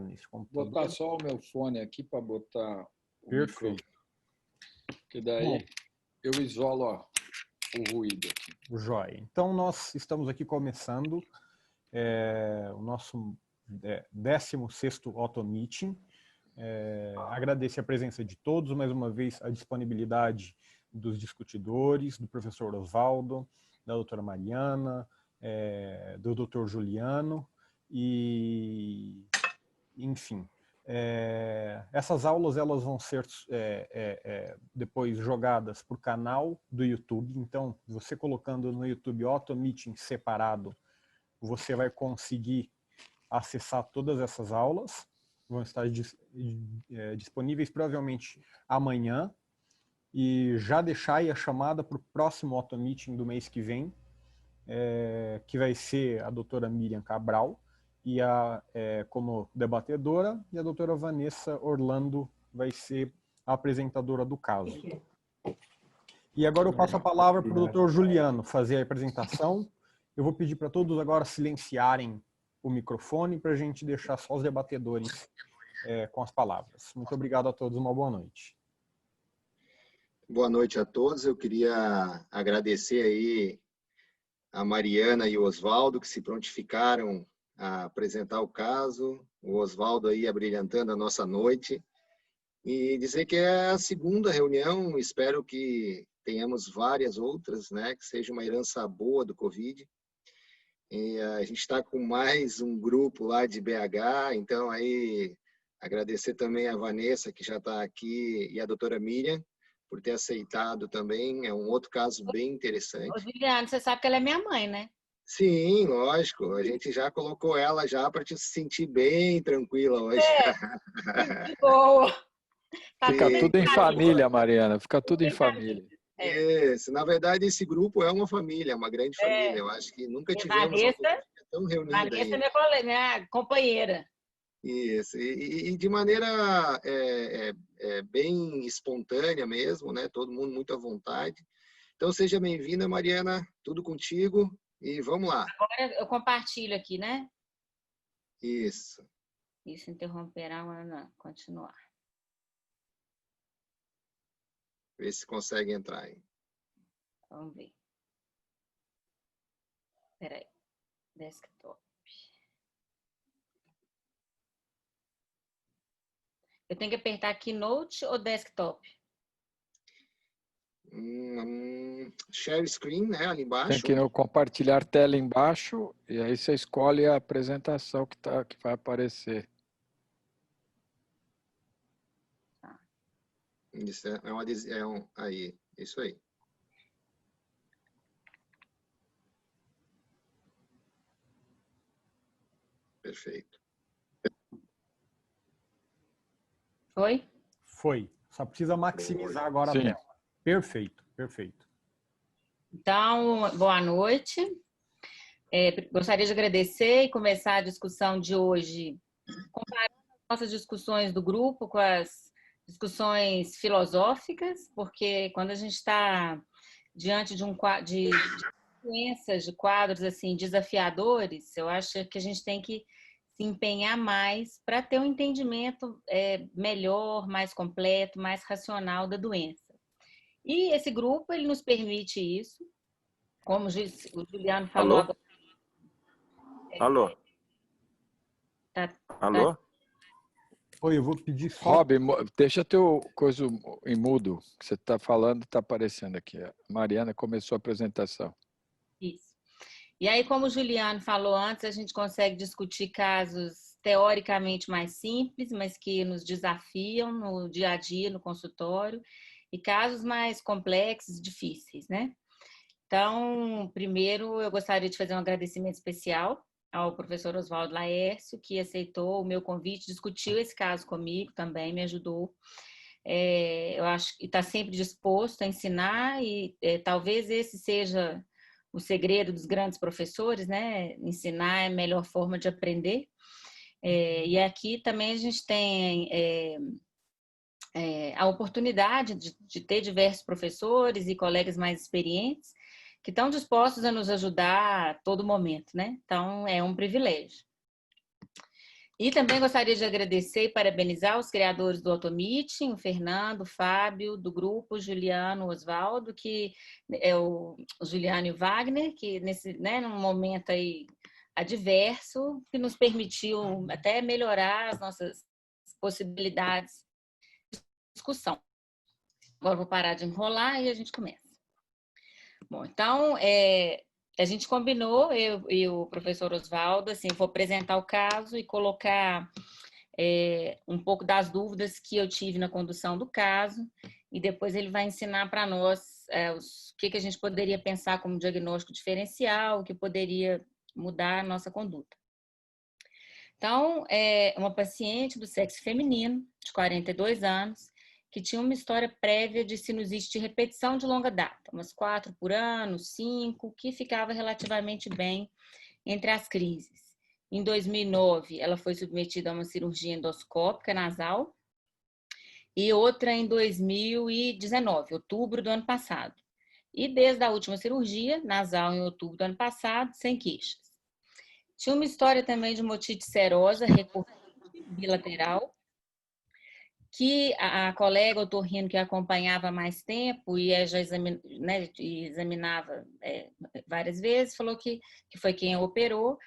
nesse Vou computador. botar só o meu fone aqui para botar o Perfeito. microfone. Que daí Bom, eu isolo o ruído aqui. joia. Então, nós estamos aqui começando o nosso 16º Auto Meeting. Agradecer a presença de todos, mais uma vez, a disponibilidade dos discutidores, do professor Osvaldo, da doutora Mariana, do doutor Juliano, e, enfim, essas aulas elas vão ser depois jogadas para o canal do YouTube. Então, você colocando no YouTube Auto Meeting separado, você vai conseguir acessar todas essas aulas. Vão estar disponíveis provavelmente amanhã, e já deixar aí a chamada para o próximo Auto Meeting do mês que vem, que vai ser a doutora Miriam Cabral e como debatedora, e a doutora Vanessa Orlando vai ser a apresentadora do caso. E agora eu passo a palavra para o doutor Juliano fazer a apresentação. Eu vou pedir para todos agora silenciarem o microfone para a gente deixar só os debatedores com as palavras. Muito obrigado a todos, uma boa noite. Boa noite a todos. Eu queria agradecer aí a Mariana e o Osvaldo, que se prontificaram a apresentar o caso. O Osvaldo aí abrilhantando a nossa noite. E dizer que é a segunda reunião, espero que tenhamos várias outras, né? Que seja uma herança boa do Covid. E a gente está com mais um grupo lá de BH, então aí agradecer também a Vanessa, que já está aqui, e a doutora Miriam, por ter aceitado também. É um outro caso bem interessante. Ô, Juliano, você sabe que ela é minha mãe, né? Sim, lógico. A gente já colocou ela já para te sentir bem tranquila hoje. Que boa. Tá tudo em família, Mariana. Fica tudo em família. Isso. Na verdade, esse grupo é uma família, uma grande família. Eu acho que nunca tivemos uma família tão reunida. Vanessa é minha companheira. Isso, e de maneira bem espontânea mesmo, né? Todo mundo muito à vontade. Então, seja bem-vinda, Mariana, tudo contigo, e vamos lá. Agora eu compartilho aqui, né? Isso. Isso interromperá, Ana, continuar. Vê se consegue entrar aí. Vamos ver. Espera aí. Desktop. Eu tenho que apertar Keynote ou Desktop? Share screen, né? Ali embaixo. Tem que ir no compartilhar tela embaixo, e aí você escolhe a apresentação que vai aparecer. Isso aí, isso aí. Perfeito. Foi? Foi. Só precisa maximizar agora a tela. Perfeito, perfeito. Então, boa noite. Gostaria de agradecer e começar a discussão de hoje comparando as nossas discussões do grupo com as discussões filosóficas, porque quando a gente está diante de doenças, de quadros assim desafiadores, eu acho que a gente tem que se empenhar mais para ter um entendimento melhor, mais completo, mais racional da doença. E esse grupo, ele nos permite isso, como o Juliano falou agora. Alô? Alô? Oi, eu vou pedir só... Rob, deixa teu coisa em mudo, que você está falando, está aparecendo aqui. A Mariana começou a apresentação. Isso. E aí, como o Juliano falou antes, a gente consegue discutir casos teoricamente mais simples, mas que nos desafiam no dia a dia, no consultório, e casos mais complexos e difíceis, né? Então, primeiro, eu gostaria de fazer um agradecimento especial ao professor Osvaldo Laércio, que aceitou o meu convite, discutiu esse caso comigo também, me ajudou. Eu acho que está sempre disposto a ensinar e talvez esse seja o segredo dos grandes professores, né? Ensinar é a melhor forma de aprender. E aqui também a gente tem a oportunidade de ter diversos professores e colegas mais experientes que estão dispostos a nos ajudar a todo momento, né? Então, é um privilégio. E também gostaria de agradecer e parabenizar os criadores do AutoMeeting, o Fernando, o Fábio, do grupo, o Juliano, o Osvaldo, que é o Juliano e o Wagner, que num momento aí adverso, que nos permitiu até melhorar as nossas possibilidades de discussão. Agora vou parar de enrolar e a gente começa. Bom, então, a gente combinou, eu e o professor Osvaldo, assim, vou apresentar o caso e colocar um pouco das dúvidas que eu tive na condução do caso, e depois ele vai ensinar para nós o que a gente poderia pensar como diagnóstico diferencial, o que poderia mudar a nossa conduta. Então, uma paciente do sexo feminino, de 42 anos, que tinha uma história prévia de sinusite de repetição de longa data, umas 4 por ano, 5, que ficava relativamente bem entre as crises. Em 2009, ela foi submetida a uma cirurgia endoscópica nasal e outra em 2019, outubro do ano passado. E desde a última cirurgia, nasal em outubro do ano passado, sem queixas. Tinha uma história também de uma otite serosa recorrente bilateral, que a colega otorrino que acompanhava há mais tempo e já examinava várias vezes, falou que foi quem a operou,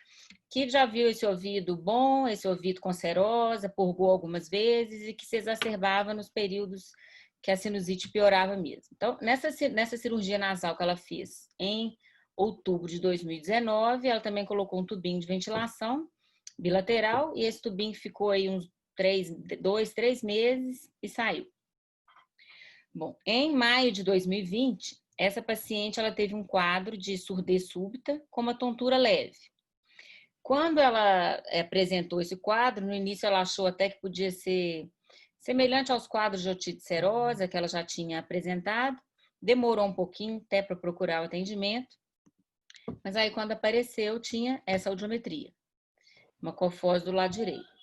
que já viu esse ouvido bom, esse ouvido com serosa, purgou algumas vezes e que se exacerbava nos períodos que a sinusite piorava mesmo. Então, nessa cirurgia nasal que ela fez em outubro de 2019, ela também colocou um tubinho de ventilação bilateral e esse tubinho ficou aí uns 2, 3 meses e saiu. Bom, em maio de 2020, essa paciente ela teve um quadro de surdez súbita com uma tontura leve. Quando ela apresentou esse quadro, no início ela achou até que podia ser semelhante aos quadros de otite serosa que ela já tinha apresentado. Demorou um pouquinho até para procurar o atendimento, mas aí quando apareceu tinha essa audiometria, uma cofose do lado direito.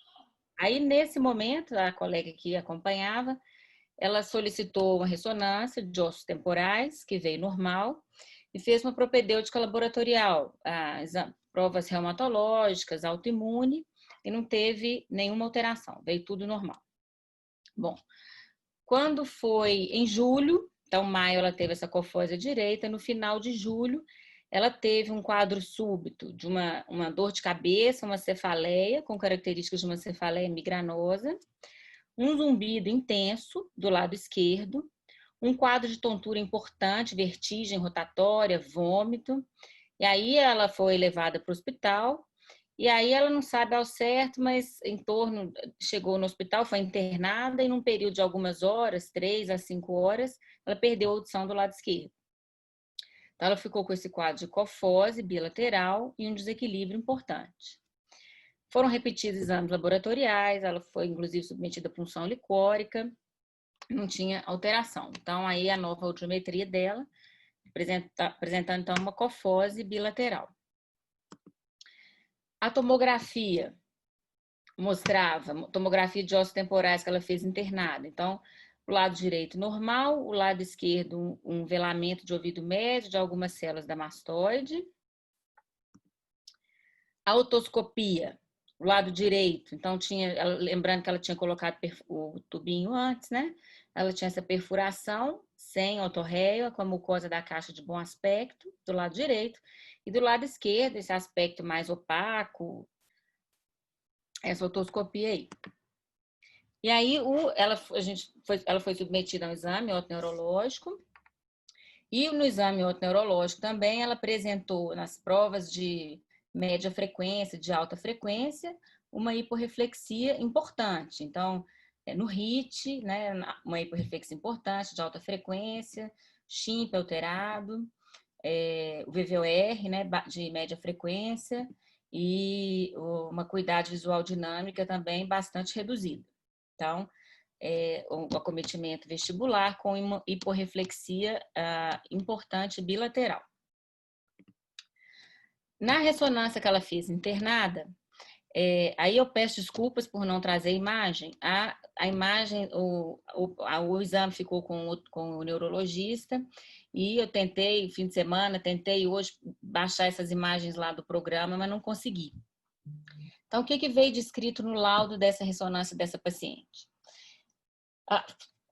Aí, nesse momento, a colega que acompanhava, ela solicitou uma ressonância de ossos temporais, que veio normal, e fez uma propedêutica laboratorial, provas reumatológicas, autoimune, e não teve nenhuma alteração, veio tudo normal. Bom, quando foi em julho, então maio ela teve essa cofose à direita, no final de julho, ela teve um quadro súbito de uma dor de cabeça, uma cefaleia, com características de uma cefaleia migranosa, um zumbido intenso do lado esquerdo, um quadro de tontura importante, vertigem rotatória, vômito, e aí ela foi levada para o hospital, e aí ela não sabe ao certo, mas chegou no hospital, foi internada, e num período de algumas horas, 3 a 5 horas, ela perdeu a audição do lado esquerdo. Então, ela ficou com esse quadro de cofose bilateral e um desequilíbrio importante. Foram repetidos exames laboratoriais, ela foi, inclusive, submetida a punção licórica, não tinha alteração. Então, aí a nova audiometria dela, apresentando, então, uma cofose bilateral. A tomografia mostrava, tomografia de ossos temporais que ela fez internada. Então, o lado direito normal, o lado esquerdo um velamento de ouvido médio de algumas células da mastoide. A otoscopia, o lado direito, então lembrando que ela tinha colocado o tubinho antes, né? Ela tinha essa perfuração sem otorreia, com a mucosa da caixa de bom aspecto, do lado direito, e do lado esquerdo, esse aspecto mais opaco, essa otoscopia aí. E aí, ela foi submetida a um exame otoneurológico, e no exame otoneurológico também ela apresentou, nas provas de média frequência, de alta frequência, uma hiporreflexia importante. Então, no HIT, né, uma hiporreflexia importante, de alta frequência, SHIMP alterado, o VVOR, né, de média frequência, e uma acuidade visual dinâmica também bastante reduzida. Então, o acometimento vestibular com uma hiporreflexia importante bilateral. Na ressonância que ela fez internada, aí eu peço desculpas por não trazer imagem. A imagem, o exame ficou com o neurologista e eu tentei, fim de semana, tentei hoje baixar essas imagens lá do programa, mas não consegui. Então, o que veio descrito no laudo dessa ressonância dessa paciente?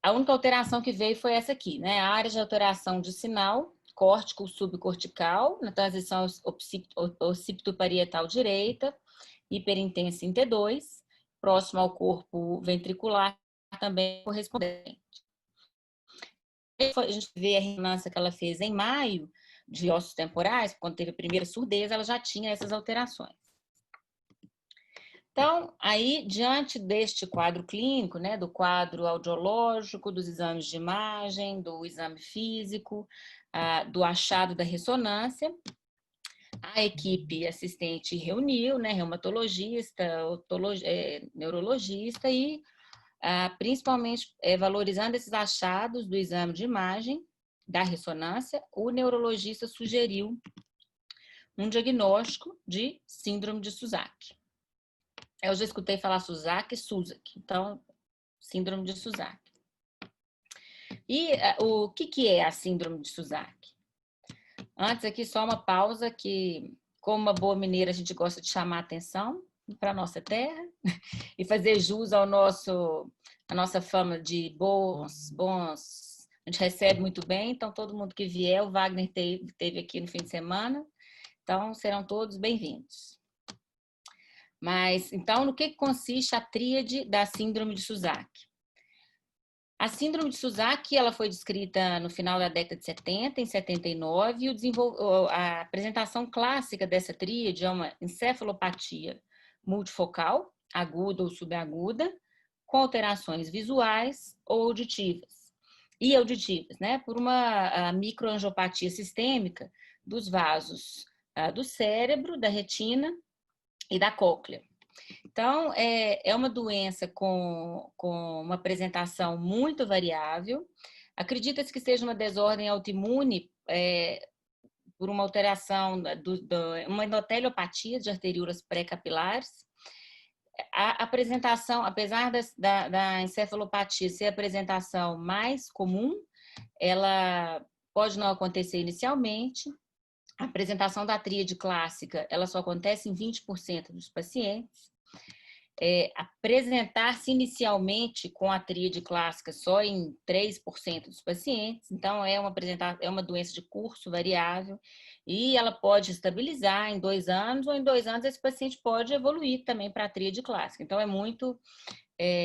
A única alteração que veio foi essa aqui, né? A área de alteração de sinal córtico subcortical, na transição occipito-parietal direita, hiperintensa em T2, próximo ao corpo ventricular também correspondente. A gente vê a ressonância que ela fez em maio, de ossos temporais, quando teve a primeira surdez, ela já tinha essas alterações. Então, aí, diante deste quadro clínico, né, do quadro audiológico, dos exames de imagem, do exame físico, do achado da ressonância, a equipe assistente reuniu, né, reumatologista, neurologista e, principalmente, valorizando esses achados do exame de imagem, da ressonância, o neurologista sugeriu um diagnóstico de síndrome de Suzuki. Eu já escutei falar Suzuki, então, síndrome de Suzuki. E o que é a síndrome de Suzuki? Antes aqui, só uma pausa que, como uma boa mineira, a gente gosta de chamar a atenção para a nossa terra e fazer jus à nossa fama de bons. A gente recebe muito bem, então todo mundo que vier, o Wagner teve aqui no fim de semana, então serão todos bem-vindos. Mas, então, no que consiste a tríade da síndrome de Suzuki? A síndrome de Suzuki, ela foi descrita no final da década de 70, em 79, e a apresentação clássica dessa tríade é uma encefalopatia multifocal, aguda ou subaguda, com alterações visuais ou auditivas. E auditivas, né? Por uma microangiopatia sistêmica dos vasos do cérebro, da retina e da cóclea. Então, é uma doença com uma apresentação muito variável. Acredita-se que seja uma desordem autoimune por uma alteração, uma endotéliopatia de arteríolas pré-capilares. A apresentação, apesar da encefalopatia ser a apresentação mais comum, ela pode não acontecer inicialmente. A apresentação da tríade clássica, ela só acontece em 20% dos pacientes. Apresentar-se inicialmente com a tríade clássica só em 3% dos pacientes. Então, é uma doença de curso variável e ela pode estabilizar em 2 anos ou em 2 anos esse paciente pode evoluir também para a tríade clássica. Então, é muito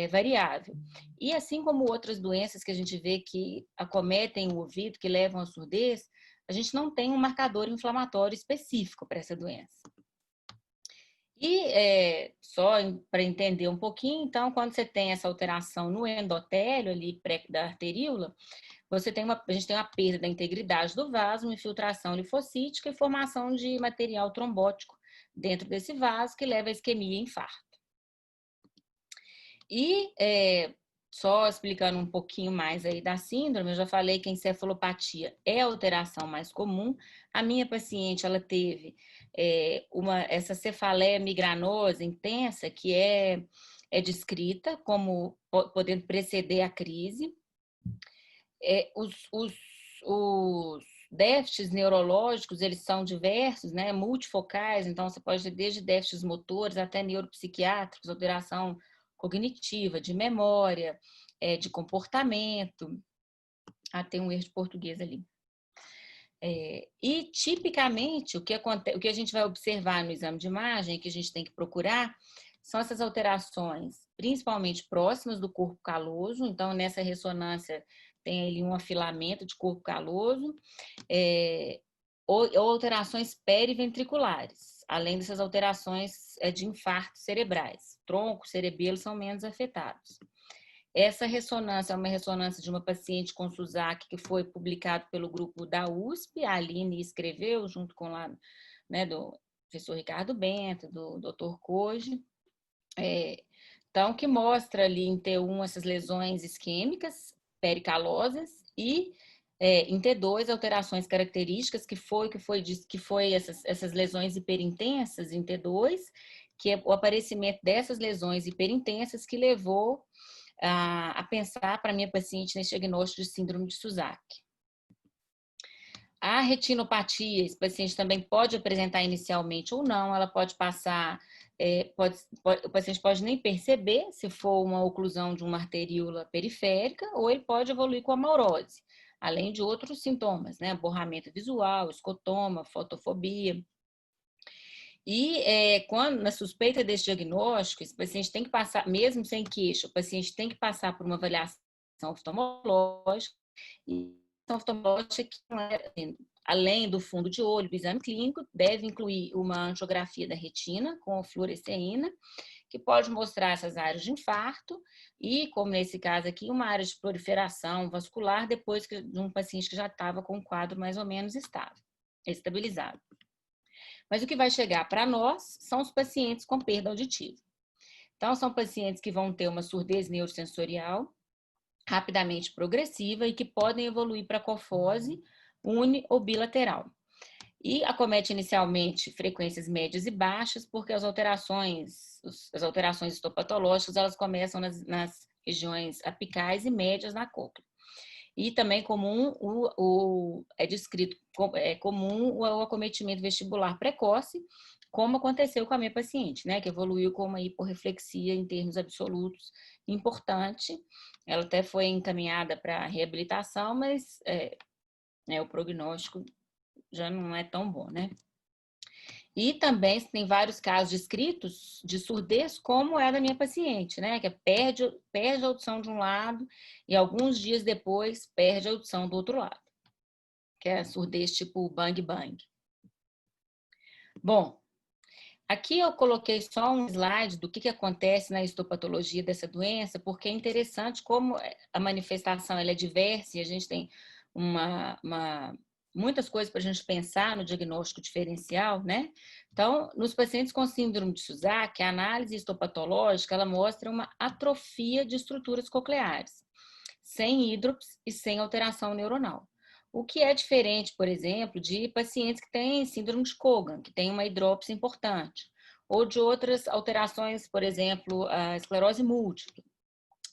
variável. E assim como outras doenças que a gente vê que acometem o ouvido, que levam à surdez, a gente não tem um marcador inflamatório específico para essa doença. E só para entender um pouquinho, então, quando você tem essa alteração no endotélio ali da arteríola, a gente tem uma perda da integridade do vaso, uma infiltração linfocítica e formação de material trombótico dentro desse vaso que leva à isquemia e infarto. E só explicando um pouquinho mais aí da síndrome, eu já falei que a encefalopatia é a alteração mais comum. A minha paciente, ela teve essa cefaleia migranosa intensa, que é descrita como podendo preceder a crise. Os déficits neurológicos, eles são diversos, né, multifocais, então você pode ter desde déficits motores até neuropsiquiátricos, alteração cognitiva, de memória, de comportamento. Tem um erro de português ali. E, tipicamente, o que a gente vai observar no exame de imagem, que a gente tem que procurar, são essas alterações, principalmente próximas do corpo caloso. Então, nessa ressonância, tem ali um afilamento de corpo caloso, ou alterações periventriculares, além dessas alterações de infartos cerebrais. Tronco, cerebelo são menos afetados. Essa ressonância é uma ressonância de uma paciente com Suzuki que foi publicado pelo grupo da USP, a Aline escreveu, junto com lá, né, do professor Ricardo Bento, do Dr. Koji. Então, que mostra ali em T1 essas lesões isquêmicas pericalosas e em T2 alterações características, que foi essas lesões hiperintensas em T2, que é o aparecimento dessas lesões hiperintensas que levou a pensar para a minha paciente nesse diagnóstico de síndrome de Suzuki. A retinopatia, esse paciente também pode apresentar inicialmente ou não, ela pode passar o paciente pode nem perceber se for uma oclusão de uma arteríola periférica, ou ele pode evoluir com a maurose, além de outros sintomas, né? Borramento visual, escotoma, fotofobia. E quando, na suspeita desse diagnóstico, esse paciente tem que passar, mesmo sem queixa, o paciente tem que passar por uma avaliação oftalmológica, e a oftalmológica que não é, além do fundo de olho, do exame clínico, deve incluir uma angiografia da retina com fluoresceína, que pode mostrar essas áreas de infarto e, como nesse caso aqui, uma área de proliferação vascular depois de um paciente que já estava com um quadro mais ou menos estabilizado. Mas o que vai chegar para nós são os pacientes com perda auditiva. Então, são pacientes que vão ter uma surdez neurosensorial rapidamente progressiva e que podem evoluir para cofose uni ou bilateral. E acomete inicialmente frequências médias e baixas, porque as alterações histopatológicas, elas começam nas regiões apicais e médias na cóclea. E também é comum o acometimento vestibular precoce, como aconteceu com a minha paciente, né, que evoluiu com uma hiporreflexia em termos absolutos importante. Ela até foi encaminhada para reabilitação, mas o prognóstico já não é tão bom, né? E também tem vários casos descritos de surdez, como é da minha paciente, né? Que perde a audição de um lado e alguns dias depois perde a audição do outro lado. Que é a surdez tipo bang-bang. Bom, aqui eu coloquei só um slide do que acontece na histopatologia dessa doença, porque é interessante como a manifestação ela é diversa e a gente tem muitas coisas para a gente pensar no diagnóstico diferencial, né? Então, nos pacientes com síndrome de Suzuki, a análise histopatológica, ela mostra uma atrofia de estruturas cocleares, sem hídrops e sem alteração neuronal. O que é diferente, por exemplo, de pacientes que têm síndrome de Cogan, que tem uma hidrópsia importante, ou de outras alterações, por exemplo, a esclerose múltipla.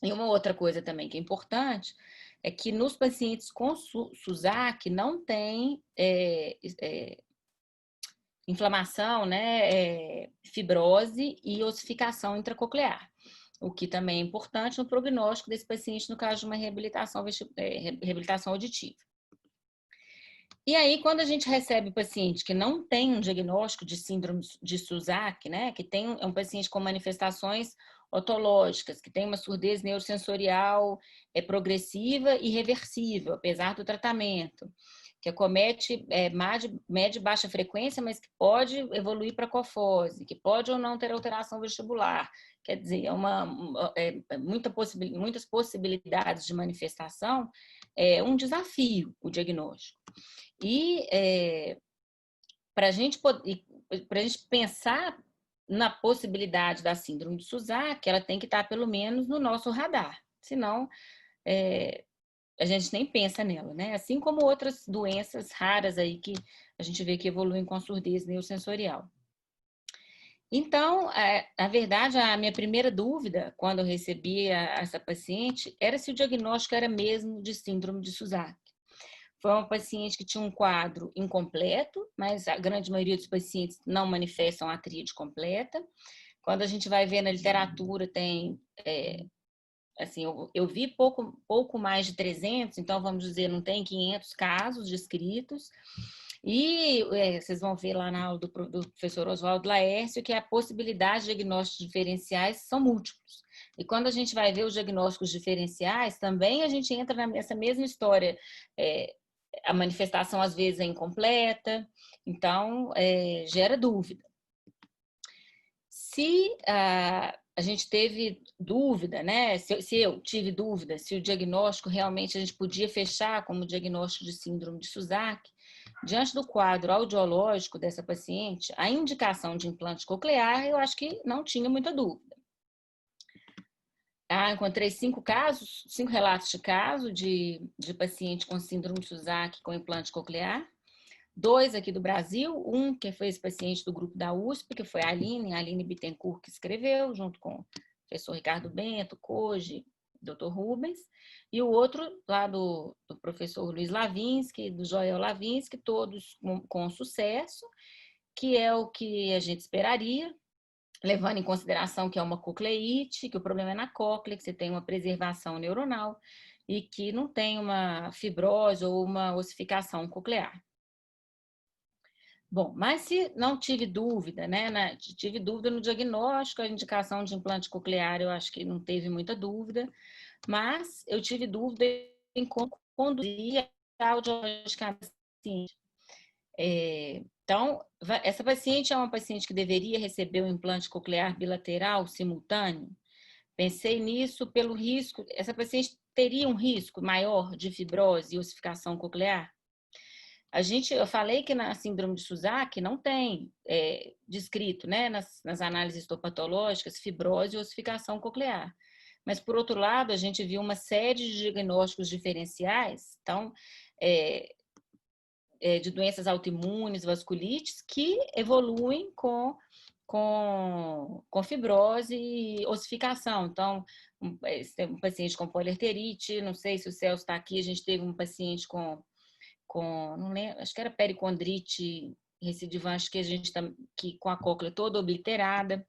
E uma outra coisa também que é importante é que nos pacientes com Suzuki não tem inflamação, né, fibrose e ossificação intracoclear, o que também é importante no prognóstico desse paciente no caso de uma reabilitação auditiva. E aí, quando a gente recebe paciente que não tem um diagnóstico de síndrome de Suzuki, né, que é um paciente com manifestações otológicas, que tem uma surdez neurosensorial progressiva e reversível, apesar do tratamento, que acomete média e baixa frequência, mas que pode evoluir para cofose, que pode ou não ter alteração vestibular. Quer dizer, muitas possibilidades de manifestação, é um desafio o diagnóstico. E para a gente pensar na possibilidade da síndrome de Suzuki, ela tem que estar pelo menos no nosso radar, senão a gente nem pensa nela, né? Assim como outras doenças raras aí que a gente vê que evoluem com a surdez neurosensorial. Então, na verdade, a minha primeira dúvida, quando eu recebi essa paciente, era se o diagnóstico era mesmo de síndrome de Suzuki. Foi uma paciente que tinha um quadro incompleto, mas a grande maioria dos pacientes não manifestam a tríade completa. Quando a gente vai ver na literatura, tem... assim, eu vi pouco mais de 300, então vamos dizer, não tem 500 casos descritos. E vocês vão ver lá na aula do professor Oswaldo Laércio que a possibilidade de diagnósticos diferenciais são múltiplos. E quando a gente vai ver os diagnósticos diferenciais, também a gente entra nessa mesma história. A manifestação às vezes é incompleta, então gera dúvida. Se a gente teve dúvida, né? Se eu tive dúvida, se o diagnóstico realmente a gente podia fechar como diagnóstico de síndrome de Suzuki, diante do quadro audiológico dessa paciente, a indicação de implante coclear, eu acho que não tinha muita dúvida. Encontrei 5 relatos de caso de paciente com síndrome de Suzuki com implante coclear. 2 aqui do Brasil, um que foi esse paciente do grupo da USP, que foi a Aline Bittencourt, que escreveu, junto com o professor Ricardo Bento, Koji, Dr. Rubens, e o outro lá do professor Luiz Lavinsky, do Joel Lavinsky, todos com sucesso, que é o que a gente esperaria. levando em consideração que é uma cocleite, que o problema é na cóclea, que você tem uma preservação neuronal e que não tem uma fibrose ou uma ossificação coclear. Bom, mas se não tive dúvida, né? Tive dúvida no diagnóstico, a indicação de implante coclear, eu acho que não teve muita dúvida, mas eu tive dúvida em como conduzir audiologicamente a paciente. Então, essa paciente é uma paciente que deveria receber um implante coclear bilateral simultâneo? Pensei nisso pelo risco, essa paciente teria um risco maior de fibrose e ossificação coclear? Eu falei que na síndrome de Suzak não tem descrito, né, nas análises histopatológicas, fibrose e ossificação coclear. Mas, por outro lado, a gente viu uma série de diagnósticos diferenciais, então, de doenças autoimunes, vasculites, que evoluem com fibrose e ossificação. Então, um paciente com poliarterite, não sei se o Celso está aqui, a gente teve um paciente com não lembro, acho que era pericondrite recidivante, que a gente com a cóclea toda obliterada.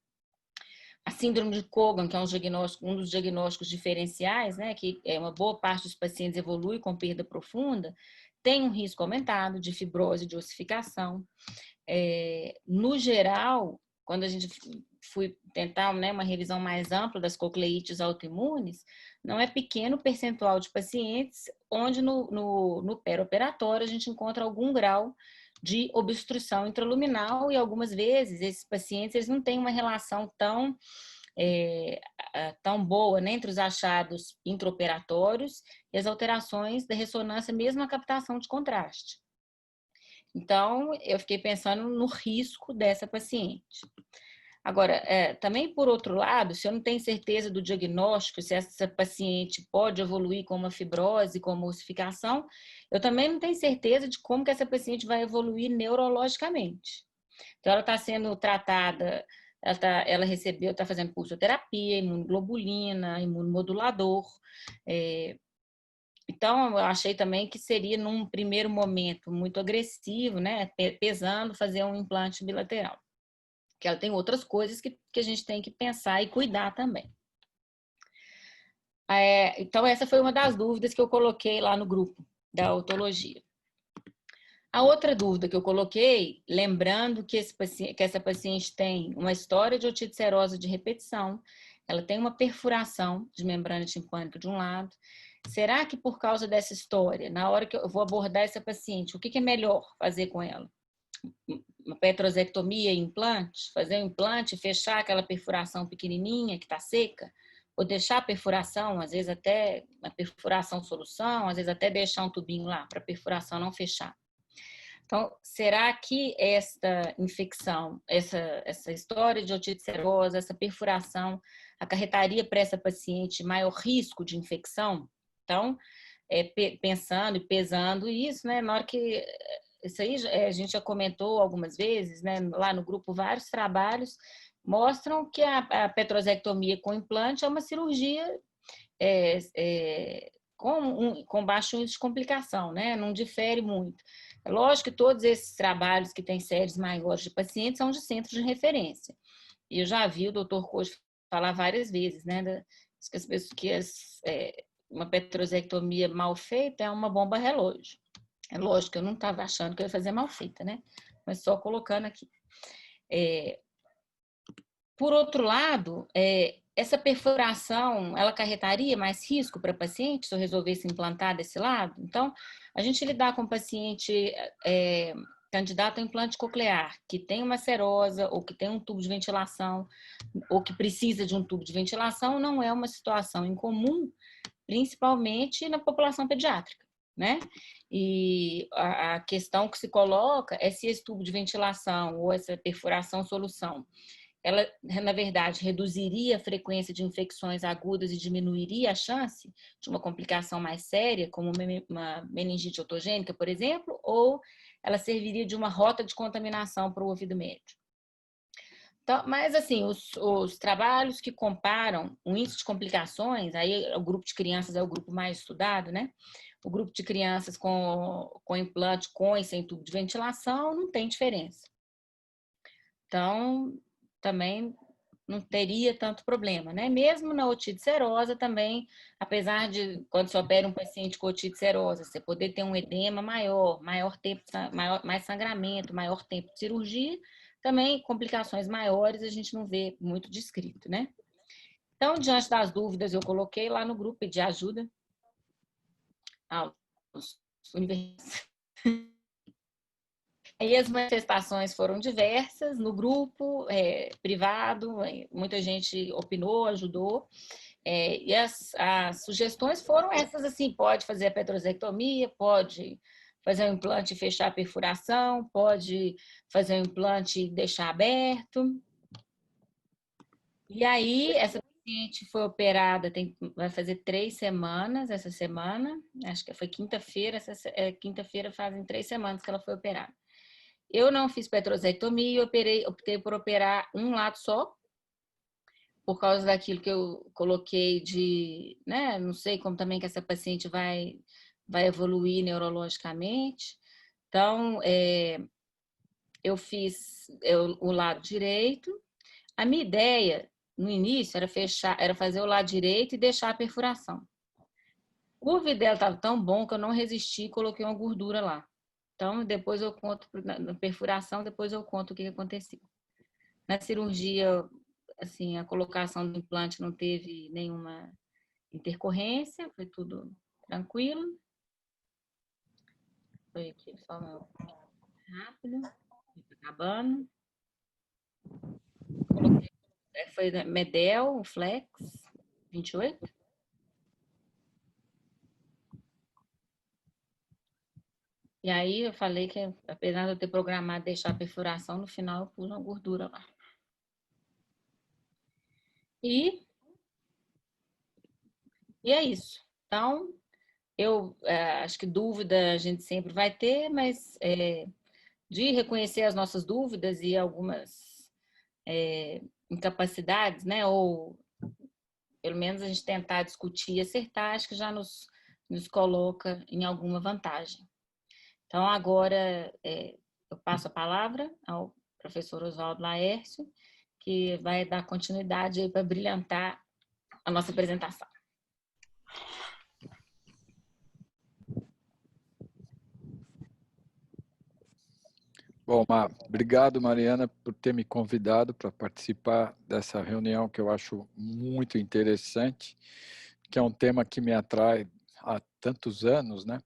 A síndrome de Cogan, que é um dos diagnósticos diferenciais, né, que uma boa parte dos pacientes evolui com perda profunda, tem um risco aumentado de fibrose, de ossificação. No geral, quando a gente fui tentar, né, uma revisão mais ampla das cocleites autoimunes, não é pequeno o percentual de pacientes onde no perioperatório a gente encontra algum grau de obstrução intraluminal e algumas vezes esses pacientes eles não têm uma relação tão boa, né, entre os achados intraoperatórios e as alterações da ressonância, mesmo a captação de contraste. Então, eu fiquei pensando no risco dessa paciente. Agora, também por outro lado, se eu não tenho certeza do diagnóstico, se essa paciente pode evoluir com uma fibrose, com uma ossificação, eu também não tenho certeza de como que essa paciente vai evoluir neurologicamente. Então, ela está sendo tratada, ela recebeu, está fazendo pulsoterapia, imunoglobulina, imunomodulador. Então, eu achei também que seria, num primeiro momento, muito agressivo, né, pesando, fazer um implante bilateral. Que ela tem outras coisas que a gente tem que pensar e cuidar também. Então, essa foi uma das dúvidas que eu coloquei lá no grupo da otologia. A outra dúvida que eu coloquei, lembrando que essa paciente tem uma história de otite serosa de repetição, ela tem uma perfuração de membrana timpânica de um lado. Será que por causa dessa história, na hora que eu vou abordar essa paciente, o que é melhor fazer com ela? Uma petrosectomia e implante, fazer um implante e fechar aquela perfuração pequenininha que está seca, ou deixar a perfuração, às vezes até a perfuração solução, às vezes até deixar um tubinho lá para a perfuração não fechar. Então, será que esta infecção, essa história de otite serosa, essa perfuração, acarretaria para essa paciente maior risco de infecção? Então, pensando e pesando isso, né, na hora que isso aí a gente já comentou algumas vezes, né, lá no grupo, vários trabalhos mostram que a petrosectomia com implante é uma cirurgia com baixo índice de complicação, né, não difere muito. É lógico que todos esses trabalhos que têm séries maiores de pacientes são de centros de referência. E eu já vi o doutor Coach falar várias vezes, né, uma petrosectomia mal feita é uma bomba relógio. É lógico que eu não estava achando que eu ia fazer mal feita, né? Mas só colocando aqui. Por outro lado, essa perfuração, ela acarretaria mais risco para paciente se eu resolvesse implantar desse lado? Então, a gente lidar com paciente candidato a implante coclear, que tem uma serosa, ou que tem um tubo de ventilação, ou que precisa de um tubo de ventilação, não é uma situação incomum, principalmente na população pediátrica, né? E a questão que se coloca é se esse tubo de ventilação ou essa perfuração solução, ela, na verdade, reduziria a frequência de infecções agudas e diminuiria a chance de uma complicação mais séria, como uma meningite otogênica, por exemplo, ou ela serviria de uma rota de contaminação para o ouvido médio. Então, mas, assim, os trabalhos que comparam o índice de complicações, aí o grupo de crianças é o grupo mais estudado, né? O grupo de crianças com implante com e sem tubo de ventilação não tem diferença. Então, também não teria tanto problema, né? Mesmo na otite serosa também, apesar de quando se opera um paciente com otite serosa, você poder ter um edema maior tempo, mais sangramento, maior tempo de cirurgia, também complicações maiores a gente não vê muito descrito, né? Então, diante das dúvidas, eu coloquei lá no grupo de ajuda aos universitários. Aí as manifestações foram diversas no grupo privado, muita gente opinou, ajudou. E as sugestões foram essas, assim, pode fazer a petrosectomia, pode fazer um implante e fechar a perfuração, pode fazer um implante e deixar aberto. E aí, essa paciente foi operada, vai fazer 3 semanas essa semana, acho que foi quinta-feira, quinta-feira fazem 3 semanas que ela foi operada. Eu não fiz petrosectomia, optei por operar um lado só, por causa daquilo que eu coloquei de, né, não sei como também que essa paciente vai evoluir neurologicamente. Então, eu fiz o lado direito. A minha ideia, no início, era fazer o lado direito e deixar a perfuração. O vídeo dela estava tão bom que eu não resisti e coloquei uma gordura lá. Então, depois eu conto, na perfuração, depois eu conto o que aconteceu. Na cirurgia, assim, a colocação do implante não teve nenhuma intercorrência, foi tudo tranquilo. Foi aqui só rápido, acabando. Coloquei, foi Medel, o Flex, 28. E aí eu falei que, apesar de eu ter programado deixar a perfuração, no final eu pus uma gordura lá. E é isso. Então, eu acho que dúvida a gente sempre vai ter, mas de reconhecer as nossas dúvidas e algumas incapacidades, né? Ou pelo menos a gente tentar discutir e acertar, acho que já nos coloca em alguma vantagem. Então, agora eu passo a palavra ao professor Oswaldo Laércio, que vai dar continuidade para brilhantar a nossa apresentação. Bom, obrigado, Mariana, por ter me convidado para participar dessa reunião que eu acho muito interessante, que é um tema que me atrai há tantos anos, né?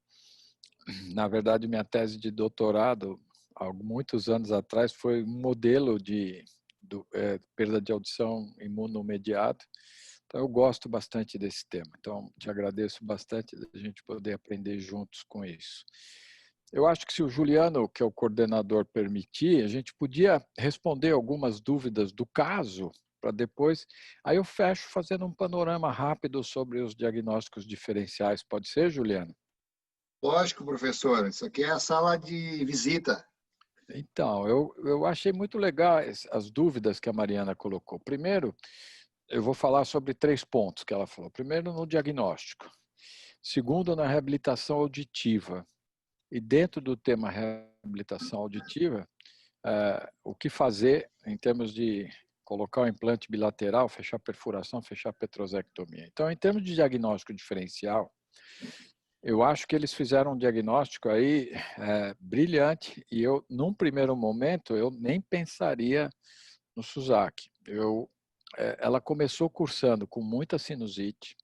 Na verdade, minha tese de doutorado, há muitos anos atrás, foi um modelo de perda de audição imunomediada. Então, eu gosto bastante desse tema. Então, te agradeço bastante da gente poder aprender juntos com isso. Eu acho que se o Juliano, que é o coordenador, permitir, a gente podia responder algumas dúvidas do caso para depois. Aí eu fecho fazendo um panorama rápido sobre os diagnósticos diferenciais. Pode ser, Juliano? Lógico, professor. Isso aqui é a sala de visita. Então, eu achei muito legal as dúvidas que a Mariana colocou. Primeiro, eu vou falar sobre 3 pontos que ela falou. Primeiro, no diagnóstico. Segundo, na reabilitação auditiva. E dentro do tema reabilitação auditiva, o que fazer em termos de colocar o implante bilateral, fechar a perfuração, fechar a petrosectomia. Então, em termos de diagnóstico diferencial, eu acho que eles fizeram um diagnóstico aí brilhante e eu, num primeiro momento, eu nem pensaria no Suzaki. Ela começou cursando com muita sinusite,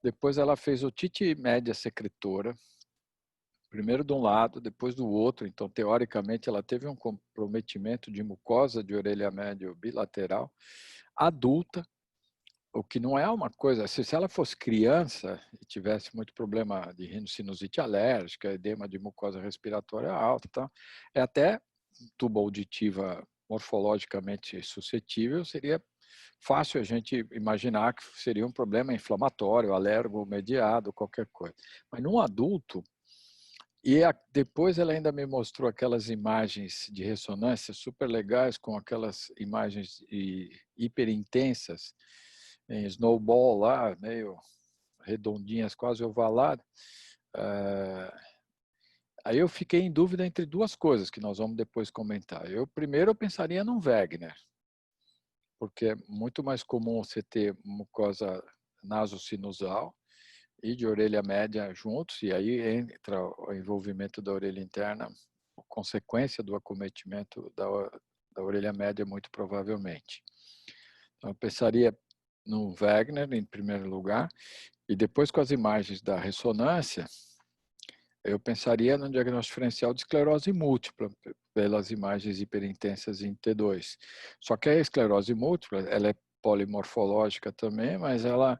depois ela fez otite média secretora, primeiro de um lado, depois do outro. Então, teoricamente, ela teve um comprometimento de mucosa de orelha média bilateral, adulta, o que não é uma coisa... Se ela fosse criança e tivesse muito problema de rinocinusite alérgica, edema de mucosa respiratória alta, tá? É até tuba auditiva morfologicamente suscetível, seria fácil a gente imaginar que seria um problema inflamatório, alergo mediado, qualquer coisa. Mas num adulto, e depois ela ainda me mostrou aquelas imagens de ressonância super legais, com aquelas imagens hiper intensas, em snowball lá, meio redondinhas, quase ovaladas. Aí eu fiquei em dúvida entre 2 coisas que nós vamos depois comentar. Primeiro eu pensaria num Wegener. porque é muito mais comum você ter mucosa nasosinusal e de orelha média juntos, e aí entra o envolvimento da orelha interna, consequência do acometimento da orelha média, muito provavelmente. Então, eu pensaria no Wegener, em primeiro lugar, e depois com as imagens da ressonância, eu pensaria no diagnóstico diferencial de esclerose múltipla, pelas imagens hiperintensas em T2. Só que a esclerose múltipla, ela é polimorfológica também, mas ela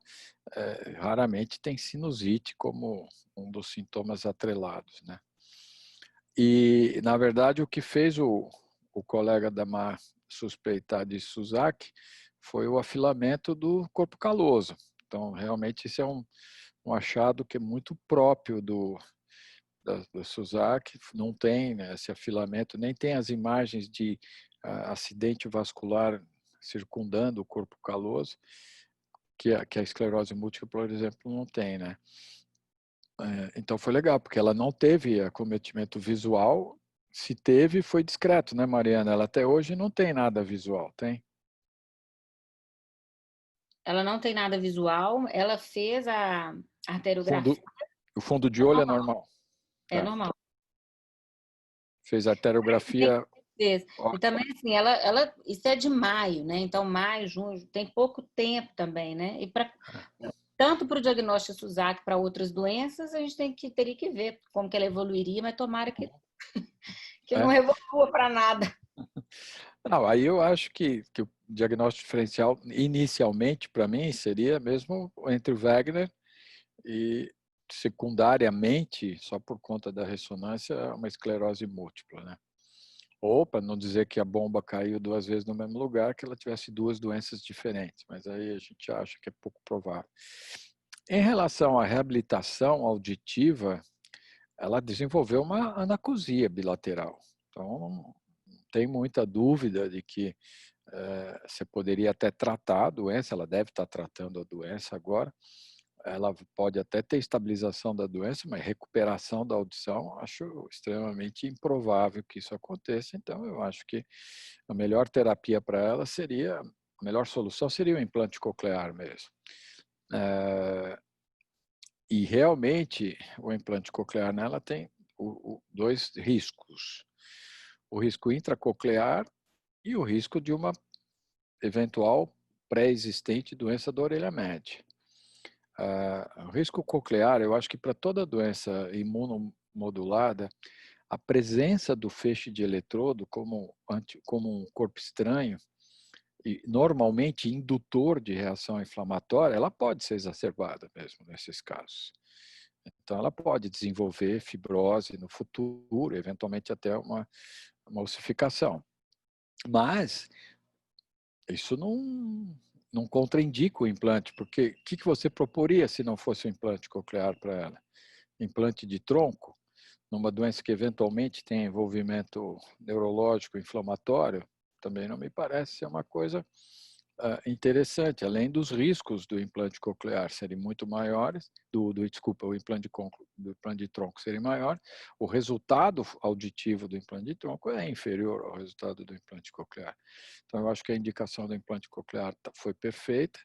raramente tem sinusite como um dos sintomas atrelados, né? E, na verdade, o que fez o colega da Mar suspeitar de Suzak foi o afilamento do corpo caloso. Então, realmente, isso é um achado que é muito próprio do Suzak, não tem, né, esse afilamento, nem tem as imagens de acidente vascular circundando o corpo caloso, que a esclerose múltipla, por exemplo, não tem, né? Então foi legal, porque ela não teve acometimento visual, se teve, foi discreto, né, Mariana? Ela até hoje não tem nada visual, tem? Ela não tem nada visual, ela fez a arteriografia. O fundo de olho é normal. É Tá. normal. Fez a arteriografia. E também, assim, isso é de maio, né? Então, maio, junho, tem pouco tempo também, né? E tanto para o diagnóstico de Suzak para outras doenças, a gente teria que ver como que ela evoluiria, mas tomara que não evolua para nada. Não, aí eu acho que o diagnóstico diferencial, inicialmente, para mim, seria mesmo entre o Wegener e, secundariamente, só por conta da ressonância, uma esclerose múltipla, né? Ou, para não dizer que a bomba caiu 2 vezes no mesmo lugar, que ela tivesse 2 doenças diferentes, mas aí a gente acha que é pouco provável. Em relação à reabilitação auditiva, ela desenvolveu uma anacosia bilateral. Então, não tem muita dúvida de que você poderia até tratar a doença, ela deve estar tratando a doença agora, ela pode até ter estabilização da doença, mas recuperação da audição, acho extremamente improvável que isso aconteça. Então, eu acho que a melhor terapia para ela seria, a melhor solução seria o implante coclear mesmo. E realmente, o implante coclear nela tem 2 riscos. O risco intracoclear e o risco de uma eventual pré-existente doença da orelha média. O risco coclear, eu acho que para toda doença imunomodulada, a presença do feixe de eletrodo como um corpo estranho, e normalmente indutor de reação inflamatória, ela pode ser exacerbada mesmo nesses casos. Então, ela pode desenvolver fibrose no futuro, eventualmente até uma ossificação. Mas isso não contraindica o implante, porque o que você proporia se não fosse um implante coclear para ela? Implante de tronco, numa doença que eventualmente tem envolvimento neurológico inflamatório, também não me parece ser uma coisa interessante, além dos riscos do implante coclear serem muito maiores, o implante de tronco serem maiores, o resultado auditivo do implante de tronco é inferior ao resultado do implante coclear. Então, eu acho que a indicação do implante coclear foi perfeita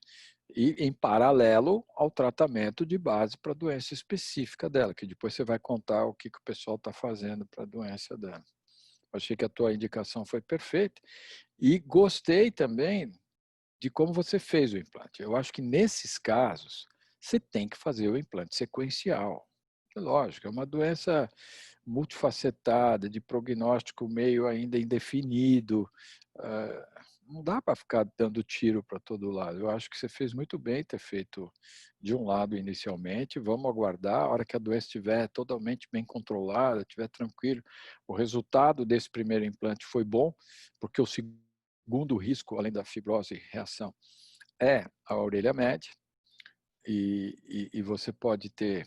e em paralelo ao tratamento de base para a doença específica dela, que depois você vai contar o que o pessoal está fazendo para a doença dela. Achei que a tua indicação foi perfeita e gostei também de como você fez o implante. Eu acho que nesses casos, você tem que fazer o implante sequencial. É lógico, é uma doença multifacetada, de prognóstico meio ainda indefinido. Não dá para ficar dando tiro para todo lado. Eu acho que você fez muito bem ter feito de um lado inicialmente. Vamos aguardar, a hora que a doença estiver totalmente bem controlada, estiver tranquilo. O resultado desse primeiro implante foi bom, porque o segundo risco, além da fibrose e reação, é a orelha média. E você pode ter,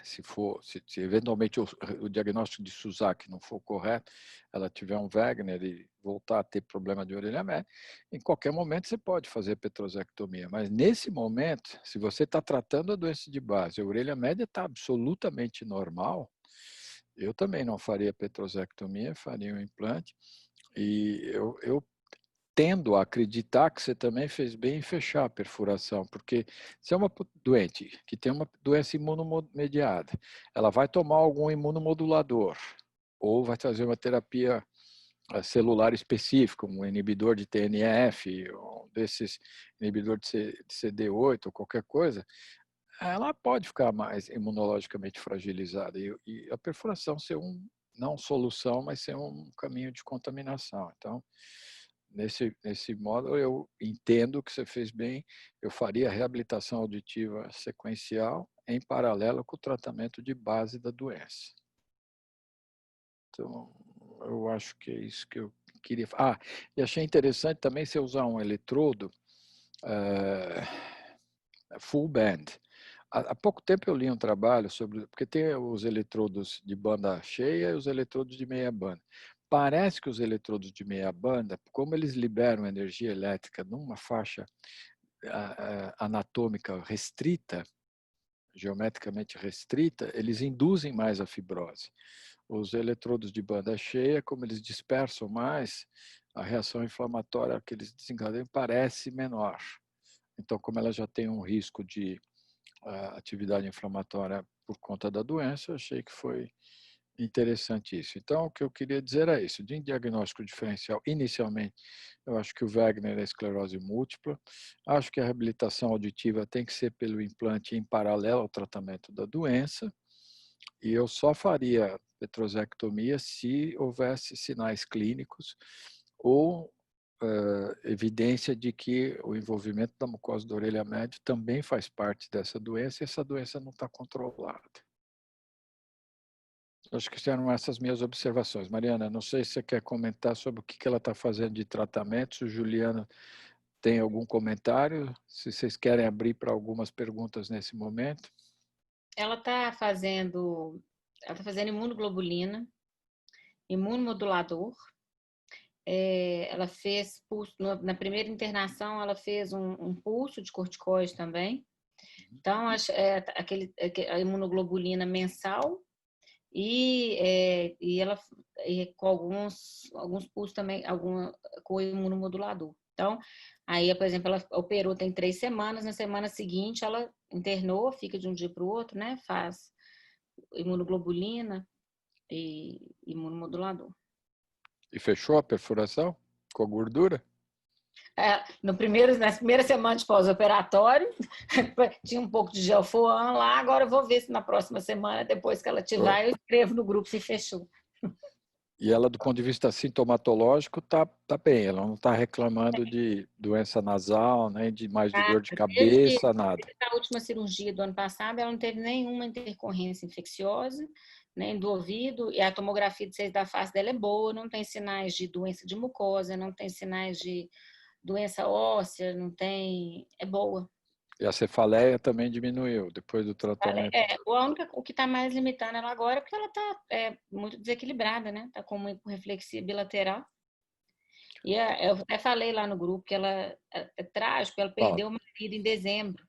se eventualmente o diagnóstico de Suzak não for correto, ela tiver um Wegener e voltar a ter problema de orelha média, em qualquer momento você pode fazer petrosectomia. Mas nesse momento, se você está tratando a doença de base, a orelha média está absolutamente normal, eu também não faria petrosectomia, faria um implante. E eu tendo a acreditar que você também fez bem em fechar a perfuração, porque se é uma doente que tem uma doença imunomediada, ela vai tomar algum imunomodulador ou vai fazer uma terapia celular específica, um inibidor de TNF, um desses inibidor de CD8 ou qualquer coisa, ela pode ficar mais imunologicamente fragilizada e a perfuração ser não solução, mas ser um caminho de contaminação. Então, nesse modo, eu entendo que você fez bem, eu faria reabilitação auditiva sequencial em paralelo com o tratamento de base da doença. Então, eu acho que é isso que eu queria falar. E achei interessante também você usar um eletrodo full band. Há pouco tempo eu li um trabalho sobre, porque tem os eletrodos de banda cheia e os eletrodos de meia banda. Parece que os eletrodos de meia banda, como eles liberam energia elétrica numa faixa anatômica restrita, geometricamente restrita, eles induzem mais a fibrose. Os eletrodos de banda cheia, como eles dispersam mais, a reação inflamatória que eles desencadeiam parece menor. Então, como ela já tem um risco de atividade inflamatória por conta da doença, eu achei que foi interessante isso. Então, o que eu queria dizer é isso. De diagnóstico diferencial, inicialmente, eu acho que o Wegener é esclerose múltipla. Acho que a reabilitação auditiva tem que ser pelo implante em paralelo ao tratamento da doença. E eu só faria petrosectomia se houvesse sinais clínicos ou evidência de que o envolvimento da mucosa da orelha média também faz parte dessa doença e essa doença não está controlada. Acho que eram essas minhas observações. Mariana, não sei se você quer comentar sobre o que ela está fazendo de tratamento, se o Juliano tem algum comentário, se vocês querem abrir para algumas perguntas nesse momento. Ela está fazendo imunoglobulina, imunomodulador. Ela fez pulso, na primeira internação, ela fez um pulso de corticoide também. Então, a imunoglobulina mensal e ela com alguns pulsos também, com o imunomodulador. Então, aí, por exemplo, ela operou tem 3 semanas, na semana seguinte ela internou, fica de um dia para o outro, né? Faz imunoglobulina e imunomodulador. E fechou a perfuração com a gordura? Na primeira semana de pós-operatório, tinha um pouco de gelfoan lá, agora eu vou ver se na próxima semana, depois que ela tiver, eu escrevo no grupo se fechou. E ela, do ponto de vista sintomatológico, tá bem, ela não está reclamando de doença nasal, nem de mais de dor de cabeça, nada. Na última cirurgia do ano passado, ela não teve nenhuma intercorrência infecciosa, nem do ouvido, e a tomografia de 6 da face dela é boa, não tem sinais de doença de mucosa, não tem sinais de doença óssea, não tem... é boa. E a cefaleia também diminuiu depois do tratamento? O que está mais limitando ela agora é porque ela está muito desequilibrada, né? Está com uma hiporreflexia bilateral. E eu até falei lá no grupo que ela é trágico, ela perdeu o marido em dezembro.